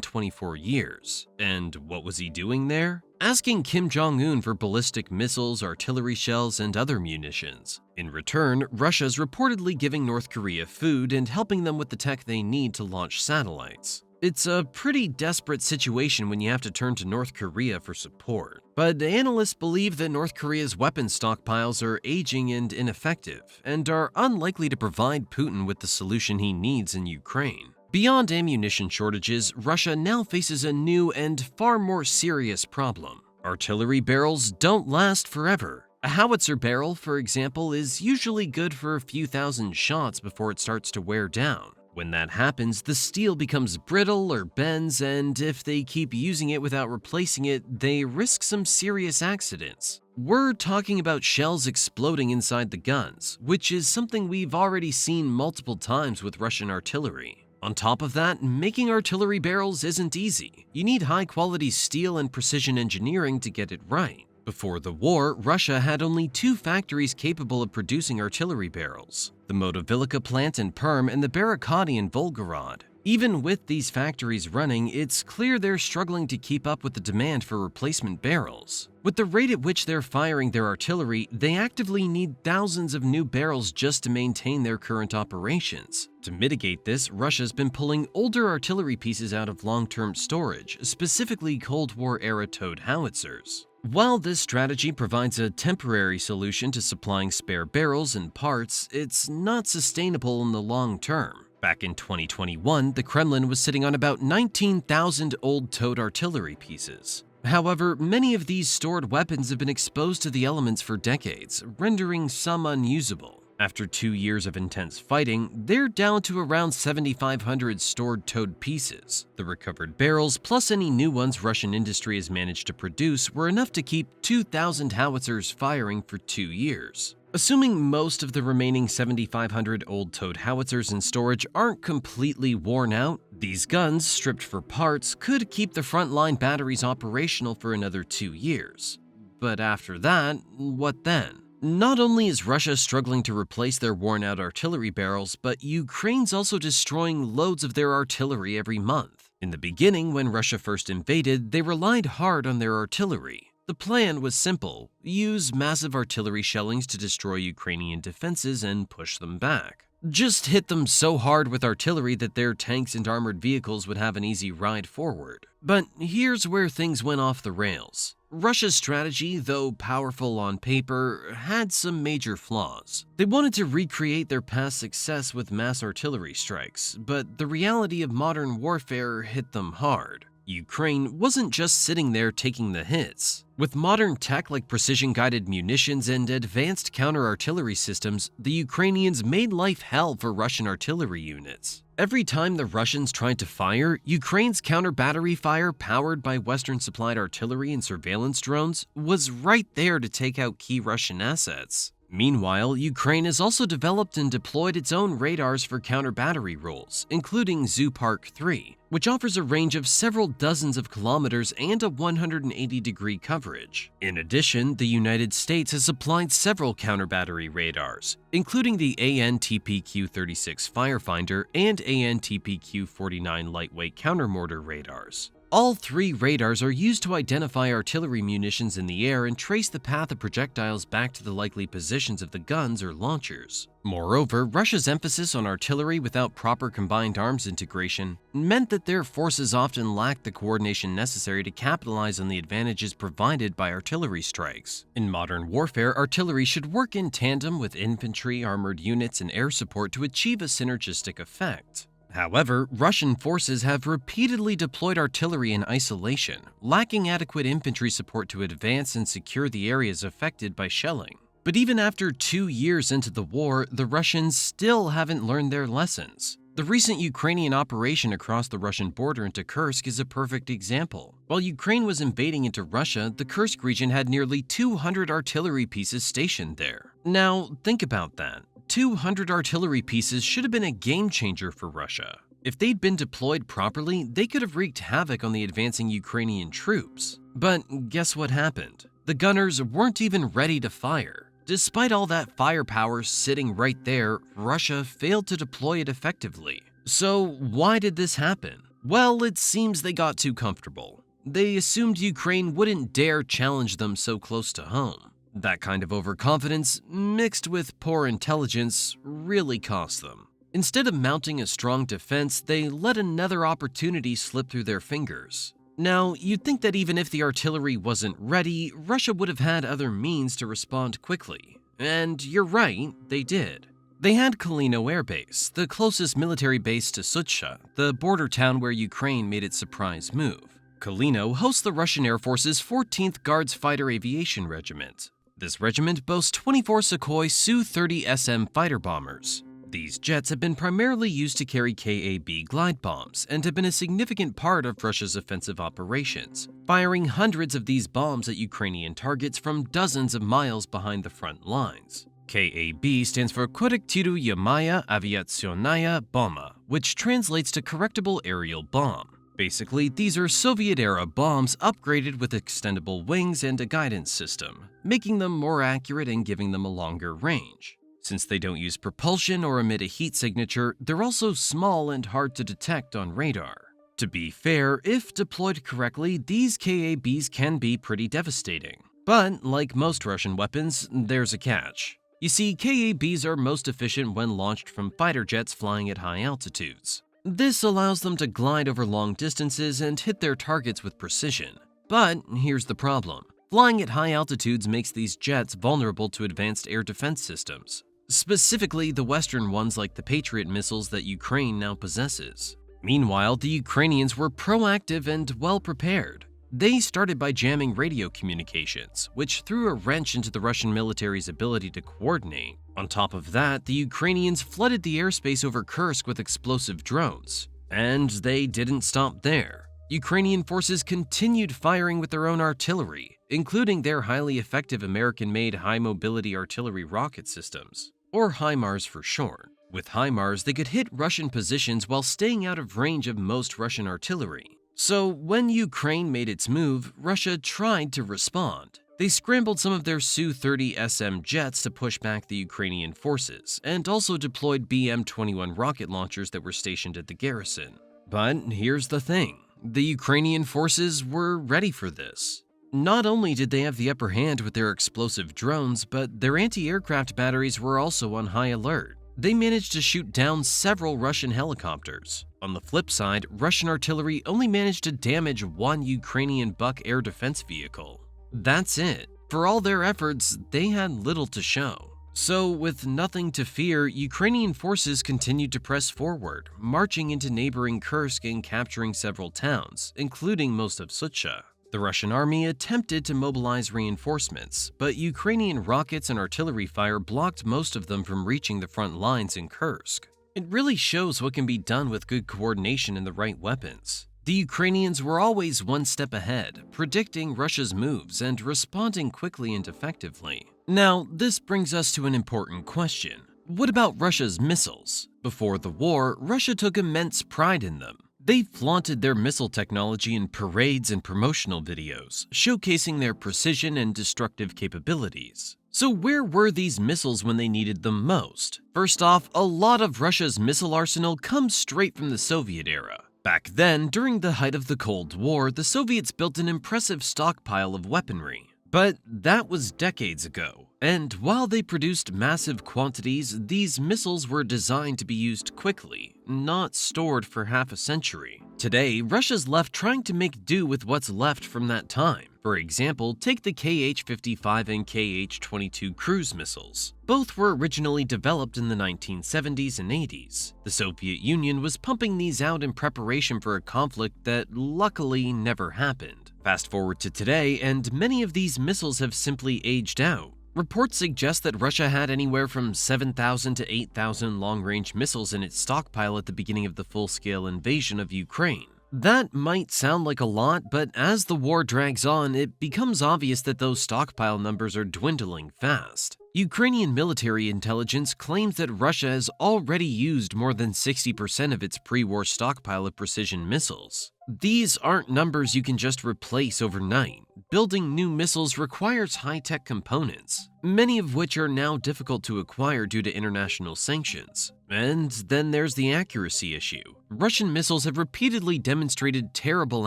24 years. And what was he doing there? Asking Kim Jong-un for ballistic missiles, artillery shells, and other munitions. In return, Russia's reportedly giving North Korea food and helping them with the tech they need to launch satellites. It's a pretty desperate situation when you have to turn to North Korea for support. But analysts believe that North Korea's weapons stockpiles are aging and ineffective, and are unlikely to provide Putin with the solution he needs in Ukraine. Beyond ammunition shortages, Russia now faces a new and far more serious problem. Artillery barrels don't last forever. A howitzer barrel, for example, is usually good for a few thousand shots before it starts to wear down. When that happens, the steel becomes brittle or bends, and if they keep using it without replacing it, they risk some serious accidents. We're talking about shells exploding inside the guns, which is something we've already seen multiple times with Russian artillery. On top of that, making artillery barrels isn't easy. You need high-quality steel and precision engineering to get it right. Before the war, Russia had only 2 factories capable of producing artillery barrels, the Motovilica plant in Perm and the Barakati in Volgorod. Even with these factories running, it's clear they're struggling to keep up with the demand for replacement barrels. With the rate at which they're firing their artillery, they actively need thousands of new barrels just to maintain their current operations. To mitigate this, Russia's been pulling older artillery pieces out of long-term storage, specifically Cold War-era towed howitzers. While this strategy provides a temporary solution to supplying spare barrels and parts, it's not sustainable in the long term. Back in 2021, the Kremlin was sitting on about 19,000 old towed artillery pieces. However, many of these stored weapons have been exposed to the elements for decades, rendering some unusable. After 2 years of intense fighting, they're down to around 7,500 stored towed pieces. The recovered barrels, plus any new ones Russian industry has managed to produce, were enough to keep 2,000 howitzers firing for 2 years. Assuming most of the remaining 7,500 old towed howitzers in storage aren't completely worn out, these guns, stripped for parts, could keep the frontline batteries operational for another 2 years. But after that, what then? Not only is Russia struggling to replace their worn-out artillery barrels, but Ukraine's also destroying loads of their artillery every month. In the beginning, when Russia first invaded, they relied hard on their artillery. The plan was simple: use massive artillery shellings to destroy Ukrainian defenses and push them back. Just hit them so hard with artillery that their tanks and armored vehicles would have an easy ride forward. But here's where things went off the rails. Russia's strategy, though powerful on paper, had some major flaws. They wanted to recreate their past success with mass artillery strikes, but the reality of modern warfare hit them hard. Ukraine wasn't just sitting there taking the hits. With modern tech like precision-guided munitions and advanced counter-artillery systems, the Ukrainians made life hell for Russian artillery units. Every time the Russians tried to fire, Ukraine's counter-battery fire, powered by Western-supplied artillery and surveillance drones, was right there to take out key Russian assets. Meanwhile, Ukraine has also developed and deployed its own radars for counter-battery roles, including Zoopark 3, which offers a range of several dozens of kilometers and a 180-degree coverage. In addition, the United States has supplied several counter-battery radars, including the AN/TPQ-36 Firefinder and AN/TPQ-49 lightweight countermortar radars. All three radars are used to identify artillery munitions in the air and trace the path of projectiles back to the likely positions of the guns or launchers. Moreover, Russia's emphasis on artillery without proper combined arms integration meant that their forces often lacked the coordination necessary to capitalize on the advantages provided by artillery strikes. In modern warfare, artillery should work in tandem with infantry, armored units, and air support to achieve a synergistic effect. However, Russian forces have repeatedly deployed artillery in isolation, lacking adequate infantry support to advance and secure the areas affected by shelling. But even after 2 years into the war, the Russians still haven't learned their lessons. The recent Ukrainian operation across the Russian border into Kursk is a perfect example. While Ukraine was invading into Russia, the Kursk region had nearly 200 artillery pieces stationed there. Now, think about that. 200 artillery pieces should have been a game changer for Russia. If they'd been deployed properly, they could have wreaked havoc on the advancing Ukrainian troops. But guess what happened? The gunners weren't even ready to fire. Despite all that firepower sitting right there, Russia failed to deploy it effectively. So why did this happen? Well, it seems they got too comfortable. They assumed Ukraine wouldn't dare challenge them so close to home. That kind of overconfidence, mixed with poor intelligence, really cost them. Instead of mounting a strong defense, they let another opportunity slip through their fingers. Now, you'd think that even if the artillery wasn't ready, Russia would have had other means to respond quickly. And you're right, they did. They had Kalino Air Base, the closest military base to Sutsha, the border town where Ukraine made its surprise move. Kalino hosts the Russian Air Force's 14th Guards Fighter Aviation Regiment. This regiment boasts 24 Sukhoi Su-30SM fighter bombers. These jets have been primarily used to carry KA-B glide bombs and have been a significant part of Russia's offensive operations, firing hundreds of these bombs at Ukrainian targets from dozens of miles behind the front lines. KA-B stands for Korektiruemaya Aviationная Bomba, which translates to Correctable Aerial Bomb. Basically, these are Soviet-era bombs upgraded with extendable wings and a guidance system, making them more accurate and giving them a longer range. Since they don't use propulsion or emit a heat signature, they're also small and hard to detect on radar. To be fair, if deployed correctly, these KA-Bs can be pretty devastating. But, like most Russian weapons, there's a catch. You see, KA-Bs are most efficient when launched from fighter jets flying at high altitudes. This allows them to glide over long distances and hit their targets with precision. But here's the problem. Flying at high altitudes makes these jets vulnerable to advanced air defense systems, specifically the Western ones like the Patriot missiles that Ukraine now possesses. Meanwhile, the Ukrainians were proactive and well prepared. They started by jamming radio communications, which threw a wrench into the Russian military's ability to coordinate. On top of that, the Ukrainians flooded the airspace over Kursk with explosive drones. And they didn't stop there. Ukrainian forces continued firing with their own artillery, including their highly effective American-made high-mobility artillery rocket systems, or HIMARS for short. With HIMARS, they could hit Russian positions while staying out of range of most Russian artillery. So when Ukraine made its move, Russia tried to respond. They scrambled some of their Su-30SM jets to push back the Ukrainian forces, and also deployed BM-21 rocket launchers that were stationed at the garrison. But here's the thing. The Ukrainian forces were ready for this. Not only did they have the upper hand with their explosive drones, but their anti-aircraft batteries were also on high alert. They managed to shoot down several Russian helicopters. On the flip side, Russian artillery only managed to damage one Ukrainian Buk air defense vehicle. That's it. For all their efforts, they had little to show. So, with nothing to fear, Ukrainian forces continued to press forward, marching into neighboring Kursk and capturing several towns, including most of Sutsha. The Russian army attempted to mobilize reinforcements, but Ukrainian rockets and artillery fire blocked most of them from reaching the front lines in Kursk. It really shows what can be done with good coordination and the right weapons. The Ukrainians were always one step ahead, predicting Russia's moves and responding quickly and effectively. Now, this brings us to an important question. What about Russia's missiles? Before the war, Russia took immense pride in them. They flaunted their missile technology in parades and promotional videos, showcasing their precision and destructive capabilities. So where were these missiles when they needed them most? First off, a lot of Russia's missile arsenal comes straight from the Soviet era. Back then, during the height of the Cold War, the Soviets built an impressive stockpile of weaponry. But that was decades ago, and while they produced massive quantities, these missiles were designed to be used quickly, not stored for half a century. Today, Russia's left trying to make do with what's left from that time. For example, take the Kh-55 and Kh-22 cruise missiles. Both were originally developed in the 1970s and 80s. The Soviet Union was pumping these out in preparation for a conflict that luckily never happened. Fast forward to today, and many of these missiles have simply aged out. Reports suggest that Russia had anywhere from 7,000 to 8,000 long-range missiles in its stockpile at the beginning of the full-scale invasion of Ukraine. That might sound like a lot, but as the war drags on, it becomes obvious that those stockpile numbers are dwindling fast. Ukrainian military intelligence claims that Russia has already used more than 60% of its pre-war stockpile of precision missiles. These aren't numbers you can just replace overnight. Building new missiles requires high-tech components, many of which are now difficult to acquire due to international sanctions. And then there's the accuracy issue. Russian missiles have repeatedly demonstrated terrible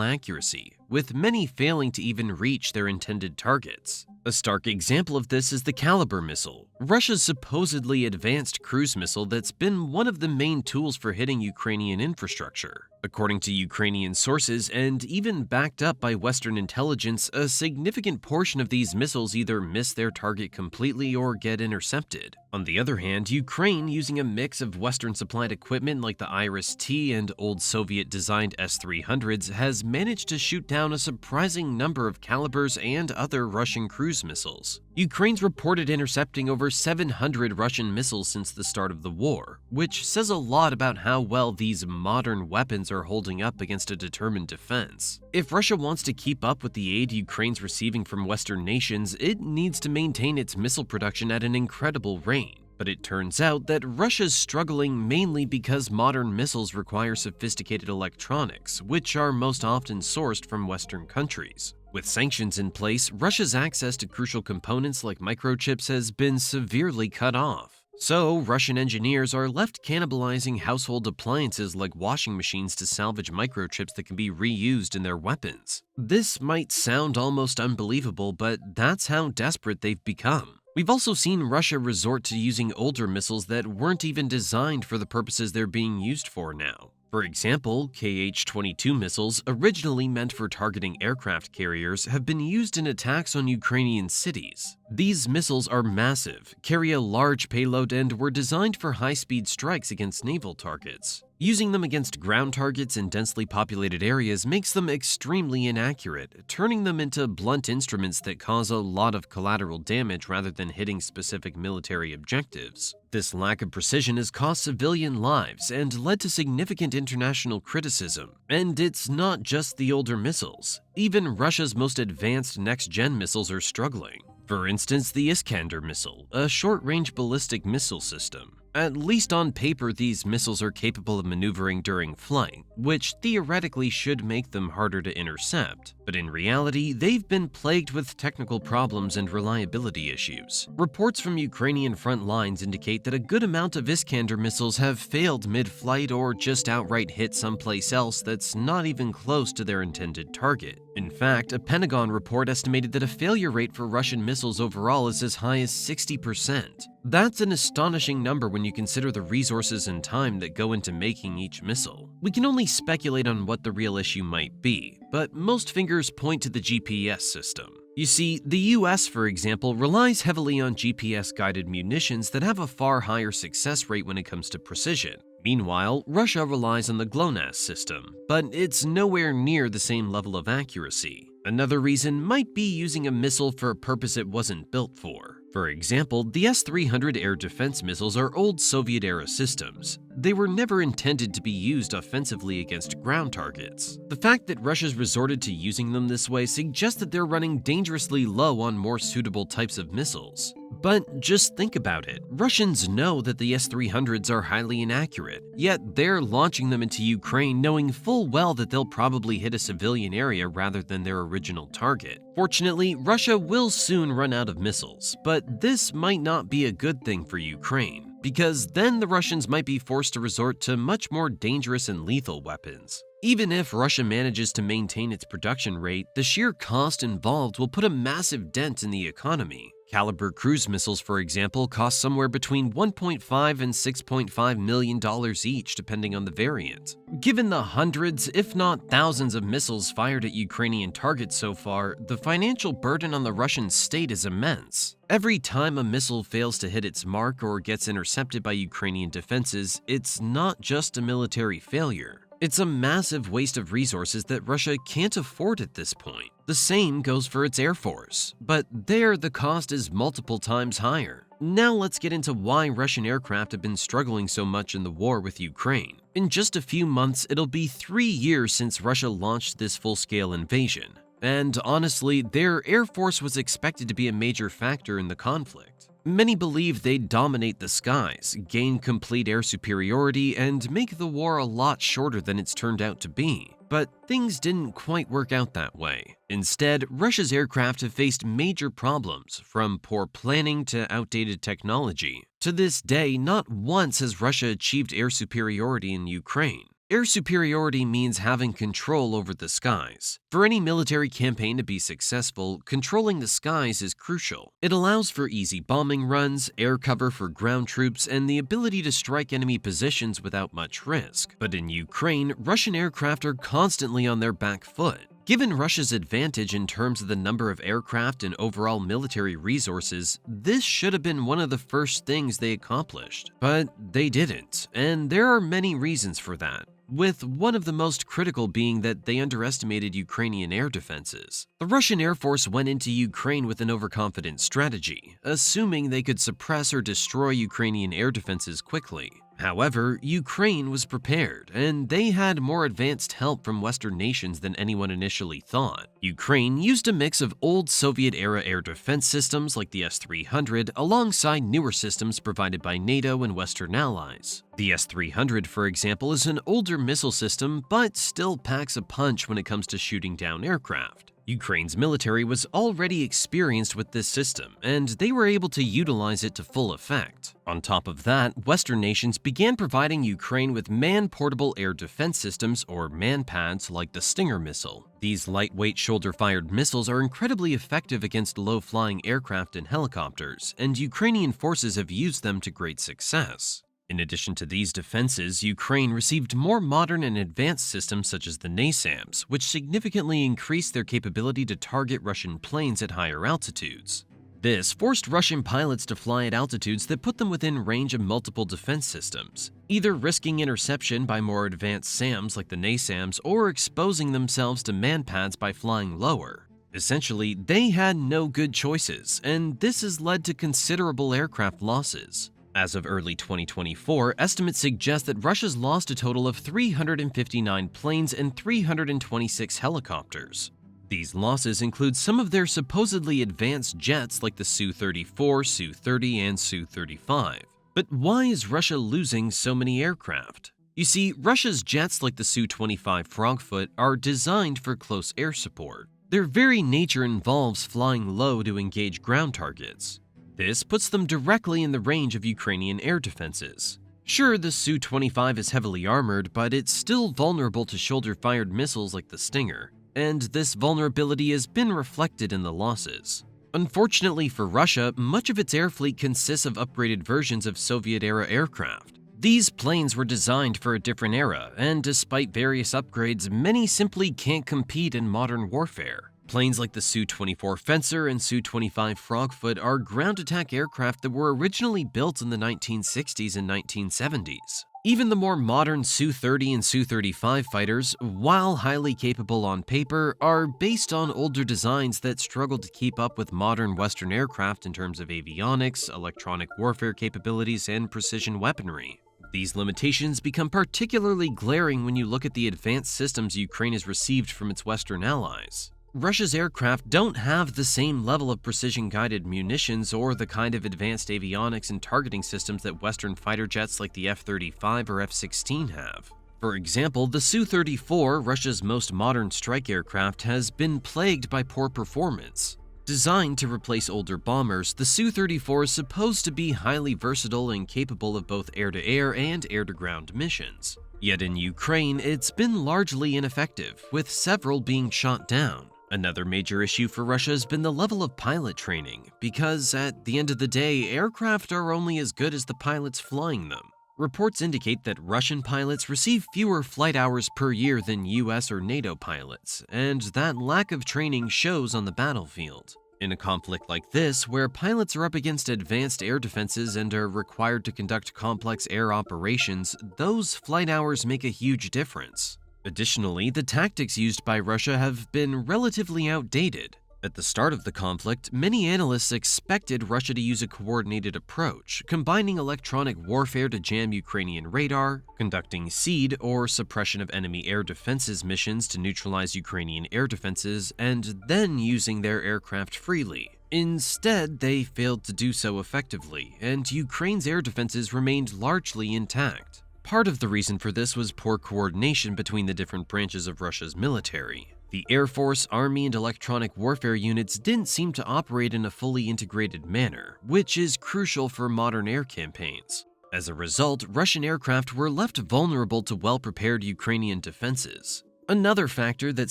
accuracy, with many failing to even reach their intended targets. A stark example of this is the Caliber missile, Russia's supposedly advanced cruise missile that's been one of the main tools for hitting Ukrainian infrastructure. According to Ukrainian sources, and even backed up by Western intelligence, a significant portion of these missiles either miss their target completely or get intercepted. On the other hand, Ukraine, using a mix of Western-supplied equipment like the Iris-T and old Soviet-designed S-300s, has managed to shoot down a surprising number of Calibers and other Russian cruise missiles. Ukraine's reported intercepting over 700 Russian missiles since the start of the war, which says a lot about how well these modern weapons are holding up against a determined defense. If Russia wants to keep up with the aid Ukraine's receiving from Western nations, it needs to maintain its missile production at an incredible rate. But it turns out that Russia's struggling mainly because modern missiles require sophisticated electronics, which are most often sourced from Western countries. With sanctions in place, Russia's access to crucial components like microchips has been severely cut off. So, Russian engineers are left cannibalizing household appliances like washing machines to salvage microchips that can be reused in their weapons. This might sound almost unbelievable, but that's how desperate they've become. We've also seen Russia resort to using older missiles that weren't even designed for the purposes they're being used for now. For example, Kh-22 missiles, originally meant for targeting aircraft carriers, have been used in attacks on Ukrainian cities. These missiles are massive, carry a large payload, and were designed for high-speed strikes against naval targets. Using them against ground targets in densely populated areas makes them extremely inaccurate, turning them into blunt instruments that cause a lot of collateral damage rather than hitting specific military objectives. This lack of precision has cost civilian lives and led to significant international criticism. And it's not just the older missiles. Even Russia's most advanced next-gen missiles are struggling. For instance, the Iskander missile, a short-range ballistic missile system. At least on paper, these missiles are capable of maneuvering during flight, which theoretically should make them harder to intercept. But in reality, they've been plagued with technical problems and reliability issues. Reports from Ukrainian front lines indicate that a good amount of Iskander missiles have failed mid-flight or just outright hit someplace else that's not even close to their intended target. In fact, a Pentagon report estimated that a failure rate for Russian missiles overall is as high as 60%. That's an astonishing number when you consider the resources and time that go into making each missile. We can only speculate on what the real issue might be, but most fingers point to the GPS system. You see, the US, for example, relies heavily on GPS-guided munitions that have a far higher success rate when it comes to precision. Meanwhile, Russia relies on the GLONASS system, but it's nowhere near the same level of accuracy. Another reason might be using a missile for a purpose it wasn't built for. For example, the S-300 air defense missiles are old Soviet-era systems. They were never intended to be used offensively against ground targets. The fact that Russia's resorted to using them this way suggests that they're running dangerously low on more suitable types of missiles. But just think about it. Russians know that the S-300s are highly inaccurate, yet they're launching them into Ukraine knowing full well that they'll probably hit a civilian area rather than their original target. Fortunately, Russia will soon run out of missiles, but this might not be a good thing for Ukraine, because then the Russians might be forced to resort to much more dangerous and lethal weapons. Even if Russia manages to maintain its production rate, the sheer cost involved will put a massive dent in the economy. Caliber cruise missiles, for example, cost somewhere between $1.5 and $6.5 million each, depending on the variant. Given the hundreds, if not thousands of missiles fired at Ukrainian targets so far, the financial burden on the Russian state is immense. Every time a missile fails to hit its mark or gets intercepted by Ukrainian defenses, it's not just a military failure. It's a massive waste of resources that Russia can't afford at this point. The same goes for its air force, but there the cost is multiple times higher. Now let's get into why Russian aircraft have been struggling so much in the war with Ukraine. In just a few months, it'll be 3 years since Russia launched this full-scale invasion. And honestly, their air force was expected to be a major factor in the conflict. Many believe they'd dominate the skies, gain complete air superiority, and make the war a lot shorter than it's turned out to be. But things didn't quite work out that way. Instead, Russia's aircraft have faced major problems, from poor planning to outdated technology. To this day, not once has Russia achieved air superiority in Ukraine. Air superiority means having control over the skies. For any military campaign to be successful, controlling the skies is crucial. It allows for easy bombing runs, air cover for ground troops, and the ability to strike enemy positions without much risk. But in Ukraine, Russian aircraft are constantly on their back foot. Given Russia's advantage in terms of the number of aircraft and overall military resources, this should have been one of the first things they accomplished. But they didn't, and there are many reasons for that, with one of the most critical being that they underestimated Ukrainian air defenses. The Russian Air Force went into Ukraine with an overconfident strategy, assuming they could suppress or destroy Ukrainian air defenses quickly. However, Ukraine was prepared, and they had more advanced help from Western nations than anyone initially thought. Ukraine used a mix of old Soviet-era air defense systems like the S-300 alongside newer systems provided by NATO and Western allies. The S-300, for example, is an older missile system, but still packs a punch when it comes to shooting down aircraft. Ukraine's military was already experienced with this system, and they were able to utilize it to full effect. On top of that, Western nations began providing Ukraine with man-portable air defense systems, or MANPADS, like the Stinger missile. These lightweight shoulder-fired missiles are incredibly effective against low-flying aircraft and helicopters, and Ukrainian forces have used them to great success. In addition to these defenses, Ukraine received more modern and advanced systems such as the NASAMS, which significantly increased their capability to target Russian planes at higher altitudes. This forced Russian pilots to fly at altitudes that put them within range of multiple defense systems, either risking interception by more advanced SAMs like the NASAMS or exposing themselves to MANPADS by flying lower. Essentially, they had no good choices, and this has led to considerable aircraft losses. As of early 2024, estimates suggest that Russia's lost a total of 359 planes and 326 helicopters. These losses include some of their supposedly advanced jets like the Su-34, Su-30, and Su-35. But why is Russia losing so many aircraft? You see, Russia's jets like the Su-25 Frogfoot are designed for close air support. Their very nature involves flying low to engage ground targets. This puts them directly in the range of Ukrainian air defenses. Sure, the Su-25 is heavily armored, but it's still vulnerable to shoulder-fired missiles like the Stinger, and this vulnerability has been reflected in the losses. Unfortunately for Russia, much of its air fleet consists of upgraded versions of Soviet-era aircraft. These planes were designed for a different era, and despite various upgrades, many simply can't compete in modern warfare. Planes like the Su-24 Fencer and Su-25 Frogfoot are ground attack aircraft that were originally built in the 1960s and 1970s. Even the more modern Su-30 and Su-35 fighters, while highly capable on paper, are based on older designs that struggle to keep up with modern Western aircraft in terms of avionics, electronic warfare capabilities, and precision weaponry. These limitations become particularly glaring when you look at the advanced systems Ukraine has received from its Western allies. Russia's aircraft don't have the same level of precision-guided munitions or the kind of advanced avionics and targeting systems that Western fighter jets like the F-35 or F-16 have. For example, the Su-34, Russia's most modern strike aircraft, has been plagued by poor performance. Designed to replace older bombers, the Su-34 is supposed to be highly versatile and capable of both air-to-air and air-to-ground missions. Yet in Ukraine, it's been largely ineffective, with several being shot down. Another major issue for Russia has been the level of pilot training, because at the end of the day, aircraft are only as good as the pilots flying them. Reports indicate that Russian pilots receive fewer flight hours per year than US or NATO pilots, and that lack of training shows on the battlefield. In a conflict like this, where pilots are up against advanced air defenses and are required to conduct complex air operations, those flight hours make a huge difference. Additionally, the tactics used by Russia have been relatively outdated. At the start of the conflict, many analysts expected Russia to use a coordinated approach, combining electronic warfare to jam Ukrainian radar, conducting seed or suppression of enemy air defenses missions to neutralize Ukrainian air defenses, and then using their aircraft freely. Instead, they failed to do so effectively, and Ukraine's air defenses remained largely intact. Part of the reason for this was poor coordination between the different branches of Russia's military. The Air Force, Army, and electronic warfare units didn't seem to operate in a fully integrated manner, which is crucial for modern air campaigns. As a result, Russian aircraft were left vulnerable to well-prepared Ukrainian defenses. Another factor that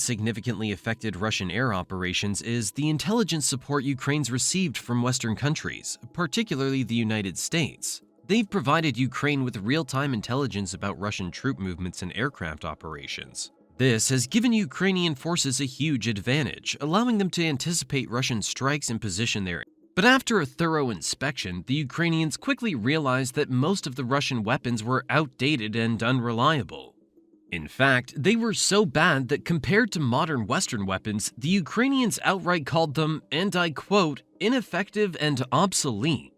significantly affected Russian air operations is the intelligence support Ukraine's received from Western countries, particularly the United States. They've provided Ukraine with real-time intelligence about Russian troop movements and aircraft operations. This has given Ukrainian forces a huge advantage, allowing them to anticipate Russian strikes and position their. But after a thorough inspection, the Ukrainians quickly realized that most of the Russian weapons were outdated and unreliable. In fact, they were so bad that compared to modern Western weapons, the Ukrainians outright called them, and I quote, ineffective and obsolete.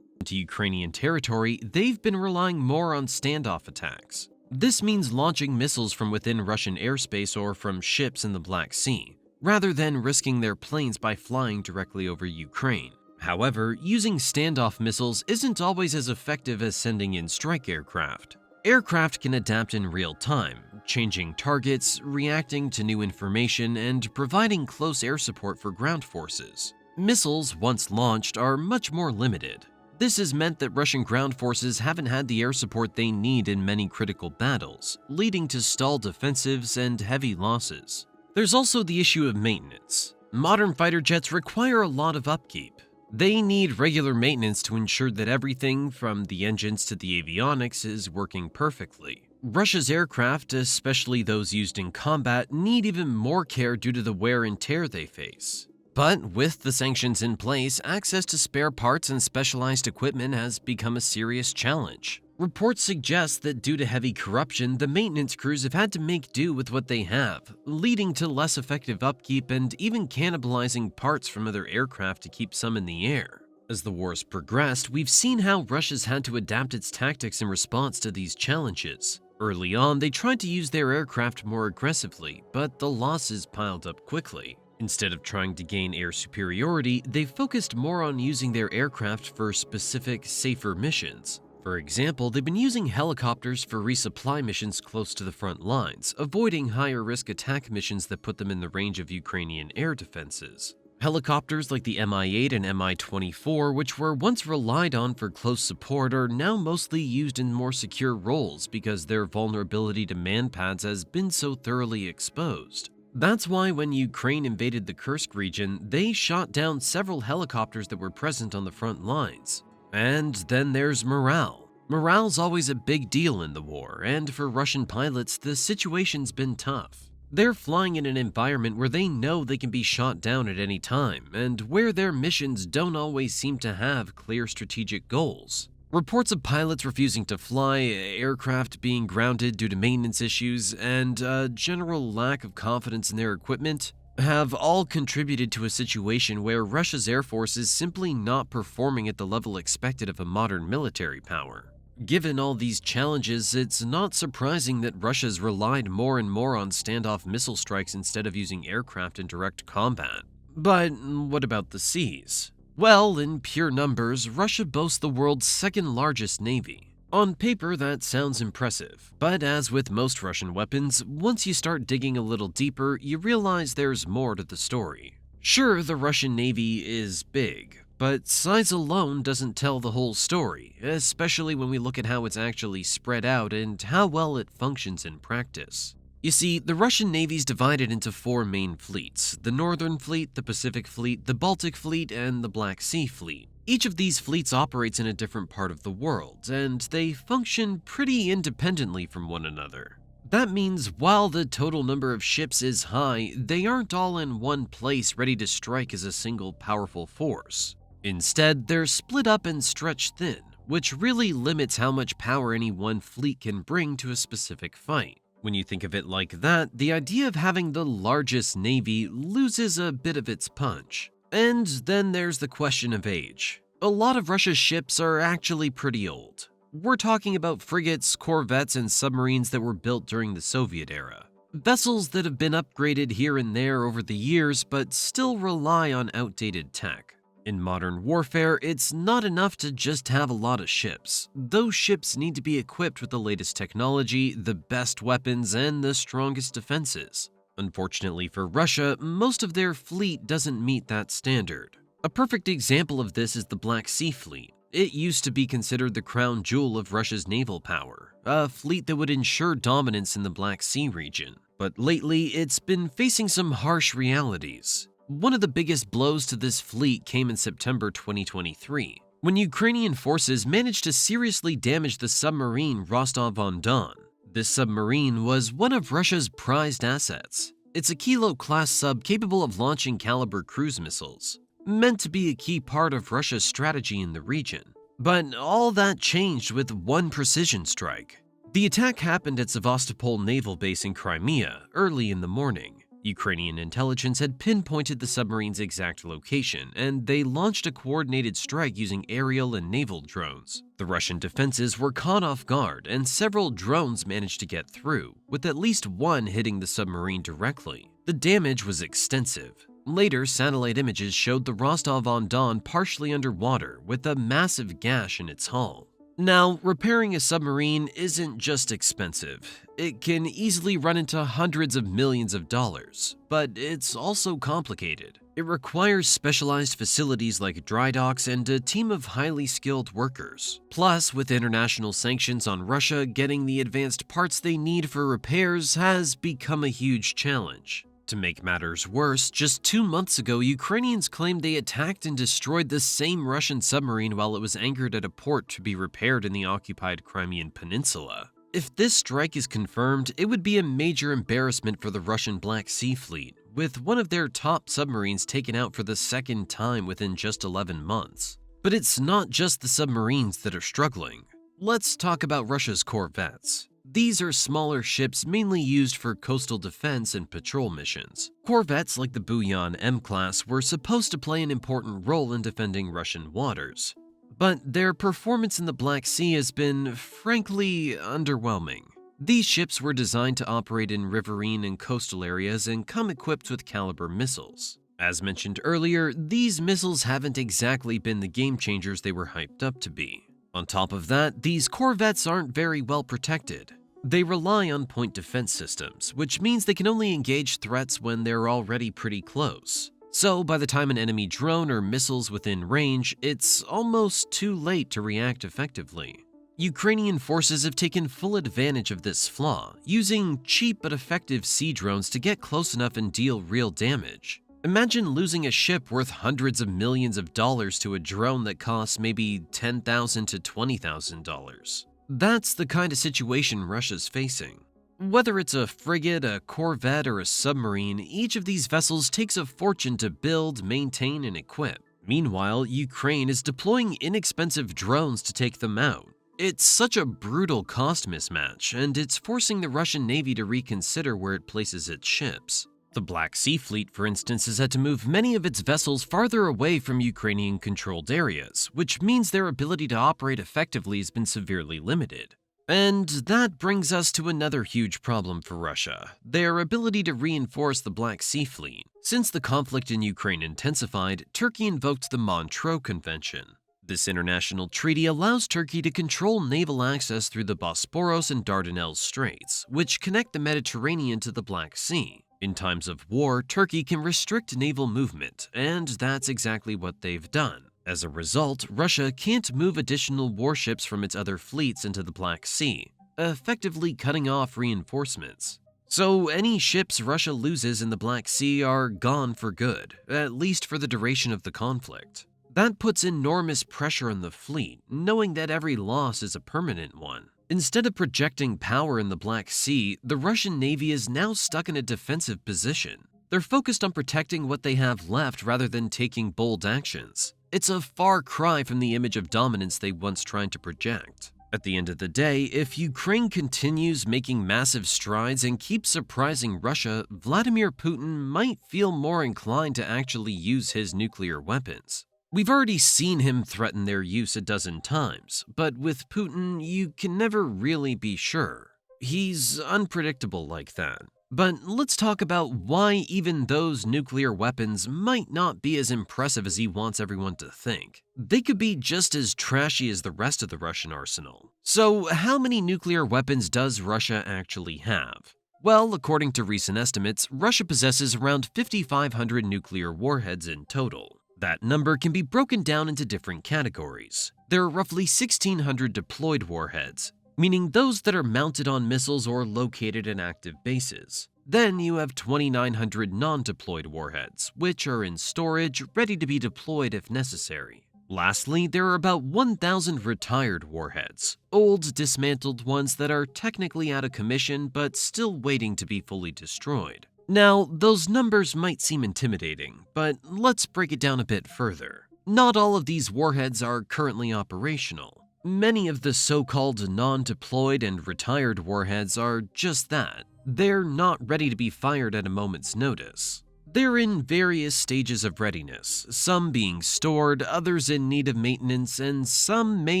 To Ukrainian territory, they've been relying more on standoff attacks. This means launching missiles from within Russian airspace or from ships in the Black Sea, rather than risking their planes by flying directly over Ukraine. However, using standoff missiles isn't always as effective as sending in strike aircraft. Aircraft can adapt in real time, changing targets, reacting to new information, and providing close air support for ground forces. Missiles, once launched, are much more limited. This has meant that Russian ground forces haven't had the air support they need in many critical battles, leading to stalled offensives and heavy losses. There's also the issue of maintenance. Modern fighter jets require a lot of upkeep. They need regular maintenance to ensure that everything from the engines to the avionics is working perfectly. Russia's aircraft, especially those used in combat, need even more care due to the wear and tear they face. But with the sanctions in place, access to spare parts and specialized equipment has become a serious challenge. Reports suggest that due to heavy corruption, the maintenance crews have had to make do with what they have, leading to less effective upkeep and even cannibalizing parts from other aircraft to keep some in the air. As the war's progressed, we've seen how Russia's had to adapt its tactics in response to these challenges. Early on, they tried to use their aircraft more aggressively, but the losses piled up quickly. Instead of trying to gain air superiority, they focused more on using their aircraft for specific, safer missions. For example, they've been using helicopters for resupply missions close to the front lines, avoiding higher-risk attack missions that put them in the range of Ukrainian air defenses. Helicopters like the Mi-8 and Mi-24, which were once relied on for close support, are now mostly used in more secure roles because their vulnerability to manpads has been so thoroughly exposed. That's why when Ukraine invaded the Kursk region, they shot down several helicopters that were present on the front lines. And then there's morale. Morale's always a big deal in the war, and for Russian pilots, the situation's been tough. They're flying in an environment where they know they can be shot down at any time, and where their missions don't always seem to have clear strategic goals. Reports of pilots refusing to fly, aircraft being grounded due to maintenance issues, and a general lack of confidence in their equipment have all contributed to a situation where Russia's air force is simply not performing at the level expected of a modern military power. Given all these challenges, it's not surprising that Russia's relied more and more on standoff missile strikes instead of using aircraft in direct combat. But what about the seas? Well, in pure numbers, Russia boasts the world's second largest navy. On paper, that sounds impressive, but as with most Russian weapons, once you start digging a little deeper, you realize there's more to the story. Sure, the Russian Navy is big, but size alone doesn't tell the whole story, especially when we look at how it's actually spread out and how well it functions in practice. You see, the Russian Navy's divided into four main fleets: the Northern Fleet, the Pacific Fleet, the Baltic Fleet, and the Black Sea Fleet. Each of these fleets operates in a different part of the world, and they function pretty independently from one another. That means while the total number of ships is high, they aren't all in one place ready to strike as a single powerful force. Instead, they're split up and stretched thin, which really limits how much power any one fleet can bring to a specific fight. When you think of it like that, the idea of having the largest navy loses a bit of its punch. And then there's the question of age. A lot of Russia's ships are actually pretty old. We're talking about frigates, corvettes, and submarines that were built during the Soviet era. Vessels that have been upgraded here and there over the years, but still rely on outdated tech. In modern warfare, it's not enough to just have a lot of ships. Those ships need to be equipped with the latest technology, the best weapons, and the strongest defenses. Unfortunately for Russia, most of their fleet doesn't meet that standard. A perfect example of this is the Black Sea Fleet. It used to be considered the crown jewel of Russia's naval power, a fleet that would ensure dominance in the Black Sea region. But lately, it's been facing some harsh realities. One of the biggest blows to this fleet came in September 2023, when Ukrainian forces managed to seriously damage the submarine Rostov-on-Don. This submarine was one of Russia's prized assets. It's a Kilo-class sub capable of launching caliber cruise missiles, meant to be a key part of Russia's strategy in the region. But all that changed with one precision strike. The attack happened at Sevastopol Naval Base in Crimea early in the morning. Ukrainian intelligence had pinpointed the submarine's exact location, and they launched a coordinated strike using aerial and naval drones. The Russian defenses were caught off guard, and several drones managed to get through, with at least one hitting the submarine directly. The damage was extensive. Later, satellite images showed the Rostov-on-Don partially underwater, with a massive gash in its hull. Now, repairing a submarine isn't just expensive. It can easily run into hundreds of millions of dollars, but it's also complicated. It requires specialized facilities like dry docks and a team of highly skilled workers. Plus, with international sanctions on Russia, getting the advanced parts they need for repairs has become a huge challenge. To make matters worse, just 2 months ago, Ukrainians claimed they attacked and destroyed the same Russian submarine while it was anchored at a port to be repaired in the occupied Crimean Peninsula. If this strike is confirmed, it would be a major embarrassment for the Russian Black Sea Fleet, with one of their top submarines taken out for the second time within just 11 months. But it's not just the submarines that are struggling. Let's talk about Russia's corvettes. These are smaller ships mainly used for coastal defense and patrol missions. Corvettes like the Buyan M-class were supposed to play an important role in defending Russian waters, but their performance in the Black Sea has been, frankly, underwhelming. These ships were designed to operate in riverine and coastal areas and come equipped with caliber missiles. As mentioned earlier, these missiles haven't exactly been the game changers they were hyped up to be. On top of that, these corvettes aren't very well protected. They rely on point defense systems, which means they can only engage threats when they're already pretty close. So by the time an enemy drone or missile's within range, it's almost too late to react effectively. Ukrainian forces have taken full advantage of this flaw, using cheap but effective sea drones to get close enough and deal real damage. Imagine losing a ship worth hundreds of millions of dollars to a drone that costs maybe $10,000 to $20,000. That's the kind of situation Russia's facing. Whether it's a frigate, a corvette, or a submarine, each of these vessels takes a fortune to build, maintain, and equip. Meanwhile, Ukraine is deploying inexpensive drones to take them out. It's such a brutal cost mismatch, and it's forcing the Russian Navy to reconsider where it places its ships. The Black Sea Fleet, for instance, has had to move many of its vessels farther away from Ukrainian-controlled areas, which means their ability to operate effectively has been severely limited. And that brings us to another huge problem for Russia: their ability to reinforce the Black Sea Fleet. Since the conflict in Ukraine intensified, Turkey invoked the Montreux Convention. This international treaty allows Turkey to control naval access through the Bosporus and Dardanelles Straits, which connect the Mediterranean to the Black Sea. In times of war, Turkey can restrict naval movement, and that's exactly what they've done. As a result, Russia can't move additional warships from its other fleets into the Black Sea, effectively cutting off reinforcements. So any ships Russia loses in the Black Sea are gone for good, at least for the duration of the conflict. That puts enormous pressure on the fleet, knowing that every loss is a permanent one. Instead of projecting power in the Black Sea, the Russian Navy is now stuck in a defensive position. They're focused on protecting what they have left rather than taking bold actions. It's a far cry from the image of dominance they once tried to project. At the end of the day, if Ukraine continues making massive strides and keeps surprising Russia, Vladimir Putin might feel more inclined to actually use his nuclear weapons. We've already seen him threaten their use a dozen times, but with Putin, you can never really be sure. He's unpredictable like that. But let's talk about why even those nuclear weapons might not be as impressive as he wants everyone to think. They could be just as trashy as the rest of the Russian arsenal. So, how many nuclear weapons does Russia actually have? Well, according to recent estimates, Russia possesses around 5,500 nuclear warheads in total. That number can be broken down into different categories. There are roughly 1,600 deployed warheads, meaning those that are mounted on missiles or located in active bases. Then you have 2,900 non-deployed warheads, which are in storage, ready to be deployed if necessary. Lastly, there are about 1,000 retired warheads, old, dismantled ones that are technically out of commission but still waiting to be fully destroyed. Now, those numbers might seem intimidating, but let's break it down a bit further. Not all of these warheads are currently operational. Many of the so-called non-deployed and retired warheads are just that. They're not ready to be fired at a moment's notice. They're in various stages of readiness, some being stored, others in need of maintenance, and some may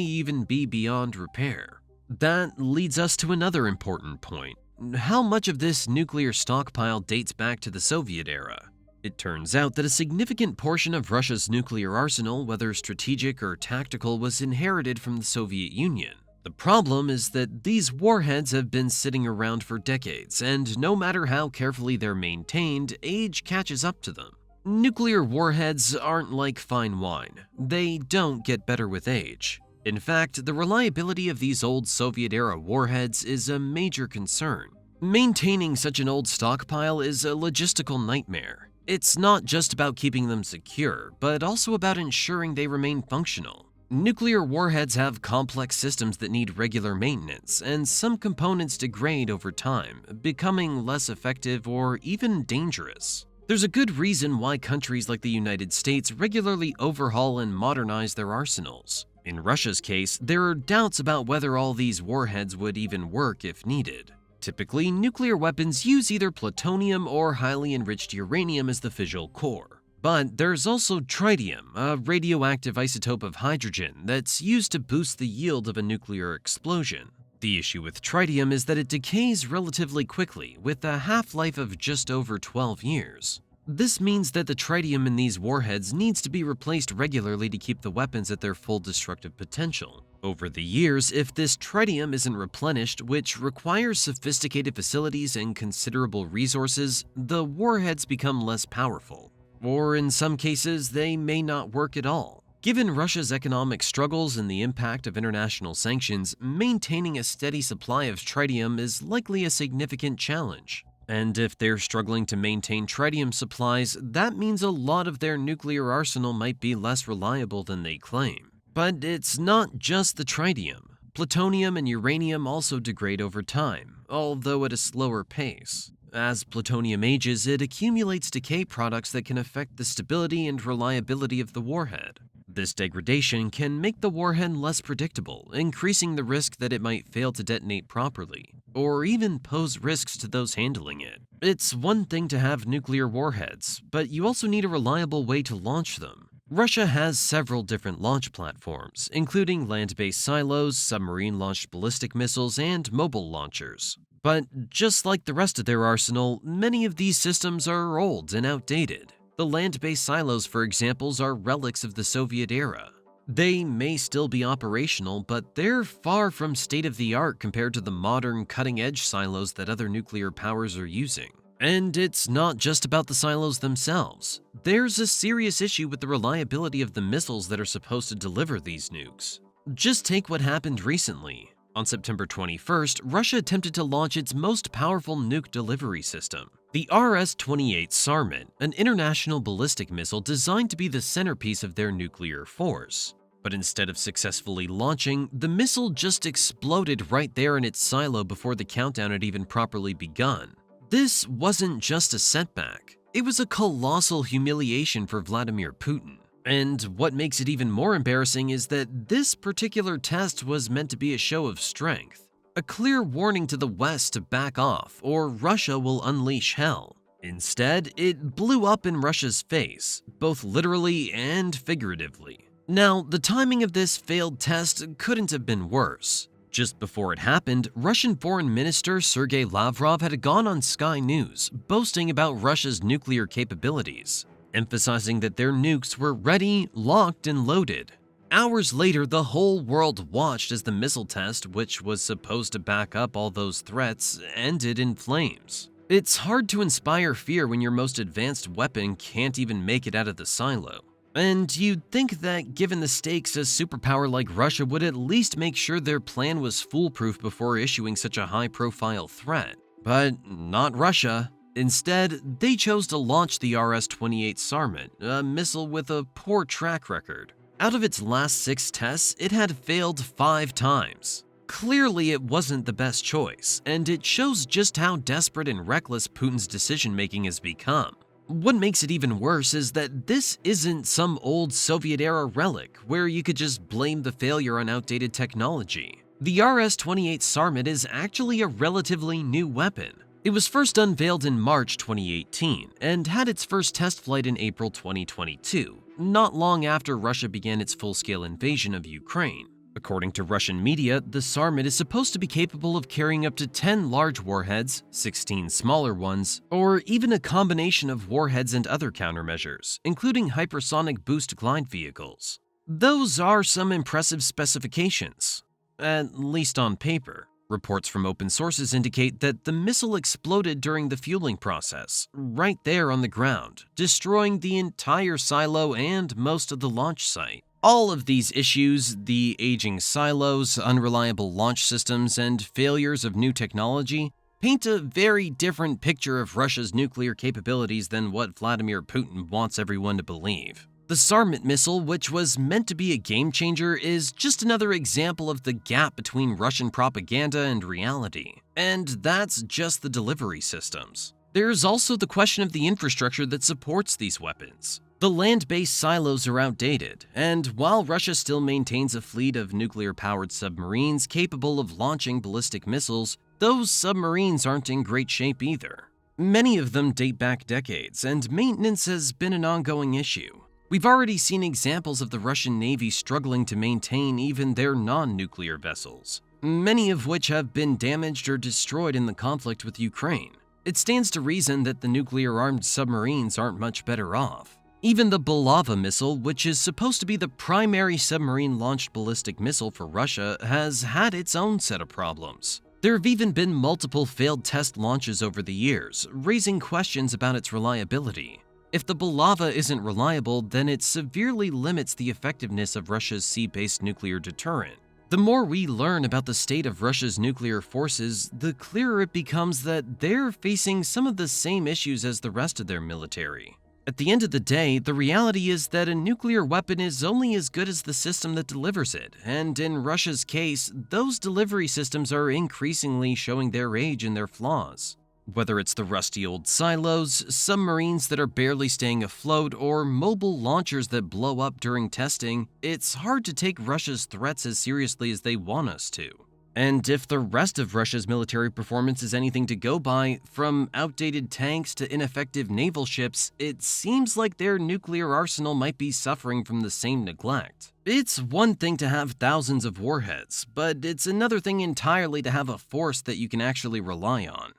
even be beyond repair. That leads us to another important point. How much of this nuclear stockpile dates back to the Soviet era? It turns out that a significant portion of Russia's nuclear arsenal, whether strategic or tactical, was inherited from the Soviet Union. The problem is that these warheads have been sitting around for decades, and no matter how carefully they're maintained, age catches up to them. Nuclear warheads aren't like fine wine. They don't get better with age. In fact, the reliability of these old Soviet-era warheads is a major concern. Maintaining such an old stockpile is a logistical nightmare. It's not just about keeping them secure, but also about ensuring they remain functional. Nuclear warheads have complex systems that need regular maintenance, and some components degrade over time, becoming less effective or even dangerous. There's a good reason why countries like the United States regularly overhaul and modernize their arsenals. In Russia's case, there are doubts about whether all these warheads would even work if needed. Typically, nuclear weapons use either plutonium or highly enriched uranium as the fissile core. But there's also tritium, a radioactive isotope of hydrogen that's used to boost the yield of a nuclear explosion. The issue with tritium is that it decays relatively quickly, with a half-life of just over 12 years. This means that the tritium in these warheads needs to be replaced regularly to keep the weapons at their full destructive potential. Over the years, if this tritium isn't replenished, which requires sophisticated facilities and considerable resources, the warheads become less powerful. Or in some cases, they may not work at all. Given Russia's economic struggles and the impact of international sanctions, maintaining a steady supply of tritium is likely a significant challenge. And if they're struggling to maintain tritium supplies, that means a lot of their nuclear arsenal might be less reliable than they claim. But it's not just the tritium. Plutonium and uranium also degrade over time, although at a slower pace. As plutonium ages, it accumulates decay products that can affect the stability and reliability of the warhead. This degradation can make the warhead less predictable, increasing the risk that it might fail to detonate properly, or even pose risks to those handling it. It's one thing to have nuclear warheads, but you also need a reliable way to launch them. Russia has several different launch platforms, including land-based silos, submarine-launched ballistic missiles, and mobile launchers. But just like the rest of their arsenal, many of these systems are old and outdated. The land-based silos, for example, are relics of the Soviet era. They may still be operational, but they're far from state-of-the-art compared to the modern cutting-edge silos that other nuclear powers are using. And it's not just about the silos themselves. There's a serious issue with the reliability of the missiles that are supposed to deliver these nukes. Just take what happened recently. On September 21st, Russia attempted to launch its most powerful nuke delivery system, the RS-28 Sarmat, an international ballistic missile designed to be the centerpiece of their nuclear force. But instead of successfully launching, the missile just exploded right there in its silo before the countdown had even properly begun. This wasn't just a setback, it was a colossal humiliation for Vladimir Putin. And what makes it even more embarrassing is that this particular test was meant to be a show of strength, a clear warning to the West to back off or Russia will unleash hell. Instead, it blew up in Russia's face, both literally and figuratively. Now, the timing of this failed test couldn't have been worse. Just before it happened, Russian Foreign Minister Sergei Lavrov had gone on Sky News, boasting about Russia's nuclear capabilities, emphasizing that their nukes were ready, locked, and loaded. Hours later, the whole world watched as the missile test, which was supposed to back up all those threats, ended in flames. It's hard to inspire fear when your most advanced weapon can't even make it out of the silo. And you'd think that given the stakes, a superpower like Russia would at least make sure their plan was foolproof before issuing such a high-profile threat. But not Russia. Instead, they chose to launch the RS-28 Sarmat, a missile with a poor track record. Out of its last 6 tests, it had failed 5 times. Clearly, it wasn't the best choice, and it shows just how desperate and reckless Putin's decision-making has become. What makes it even worse is that this isn't some old Soviet-era relic where you could just blame the failure on outdated technology. The RS-28 Sarmat is actually a relatively new weapon. It was first unveiled in March 2018 and had its first test flight in April 2022, not long after Russia began its full-scale invasion of Ukraine. According to Russian media, the Sarmat is supposed to be capable of carrying up to 10 large warheads, 16 smaller ones, or even a combination of warheads and other countermeasures, including hypersonic boost glide vehicles. Those are some impressive specifications, at least on paper. Reports from open sources indicate that the missile exploded during the fueling process, right there on the ground, destroying the entire silo and most of the launch site. All of these issues, the aging silos, unreliable launch systems, and failures of new technology, paint a very different picture of Russia's nuclear capabilities than what Vladimir Putin wants everyone to believe. The Sarmat missile, which was meant to be a game-changer, is just another example of the gap between Russian propaganda and reality. And that's just the delivery systems. There's also the question of the infrastructure that supports these weapons. The land-based silos are outdated, and while Russia still maintains a fleet of nuclear-powered submarines capable of launching ballistic missiles, those submarines aren't in great shape either. Many of them date back decades, and maintenance has been an ongoing issue. We've already seen examples of the Russian Navy struggling to maintain even their non-nuclear vessels, many of which have been damaged or destroyed in the conflict with Ukraine. It stands to reason that the nuclear-armed submarines aren't much better off. Even the Bulava missile, which is supposed to be the primary submarine-launched ballistic missile for Russia, has had its own set of problems. There have even been multiple failed test launches over the years, raising questions about its reliability. If the Bulava isn't reliable, then it severely limits the effectiveness of Russia's sea-based nuclear deterrent. The more we learn about the state of Russia's nuclear forces, the clearer it becomes that they're facing some of the same issues as the rest of their military. At the end of the day, the reality is that a nuclear weapon is only as good as the system that delivers it, and in Russia's case, those delivery systems are increasingly showing their age and their flaws. Whether it's the rusty old silos, submarines that are barely staying afloat, or mobile launchers that blow up during testing, it's hard to take Russia's threats as seriously as they want us to. And if the rest of Russia's military performance is anything to go by, from outdated tanks to ineffective naval ships, it seems like their nuclear arsenal might be suffering from the same neglect. It's one thing to have thousands of warheads, but it's another thing entirely to have a force that you can actually rely on.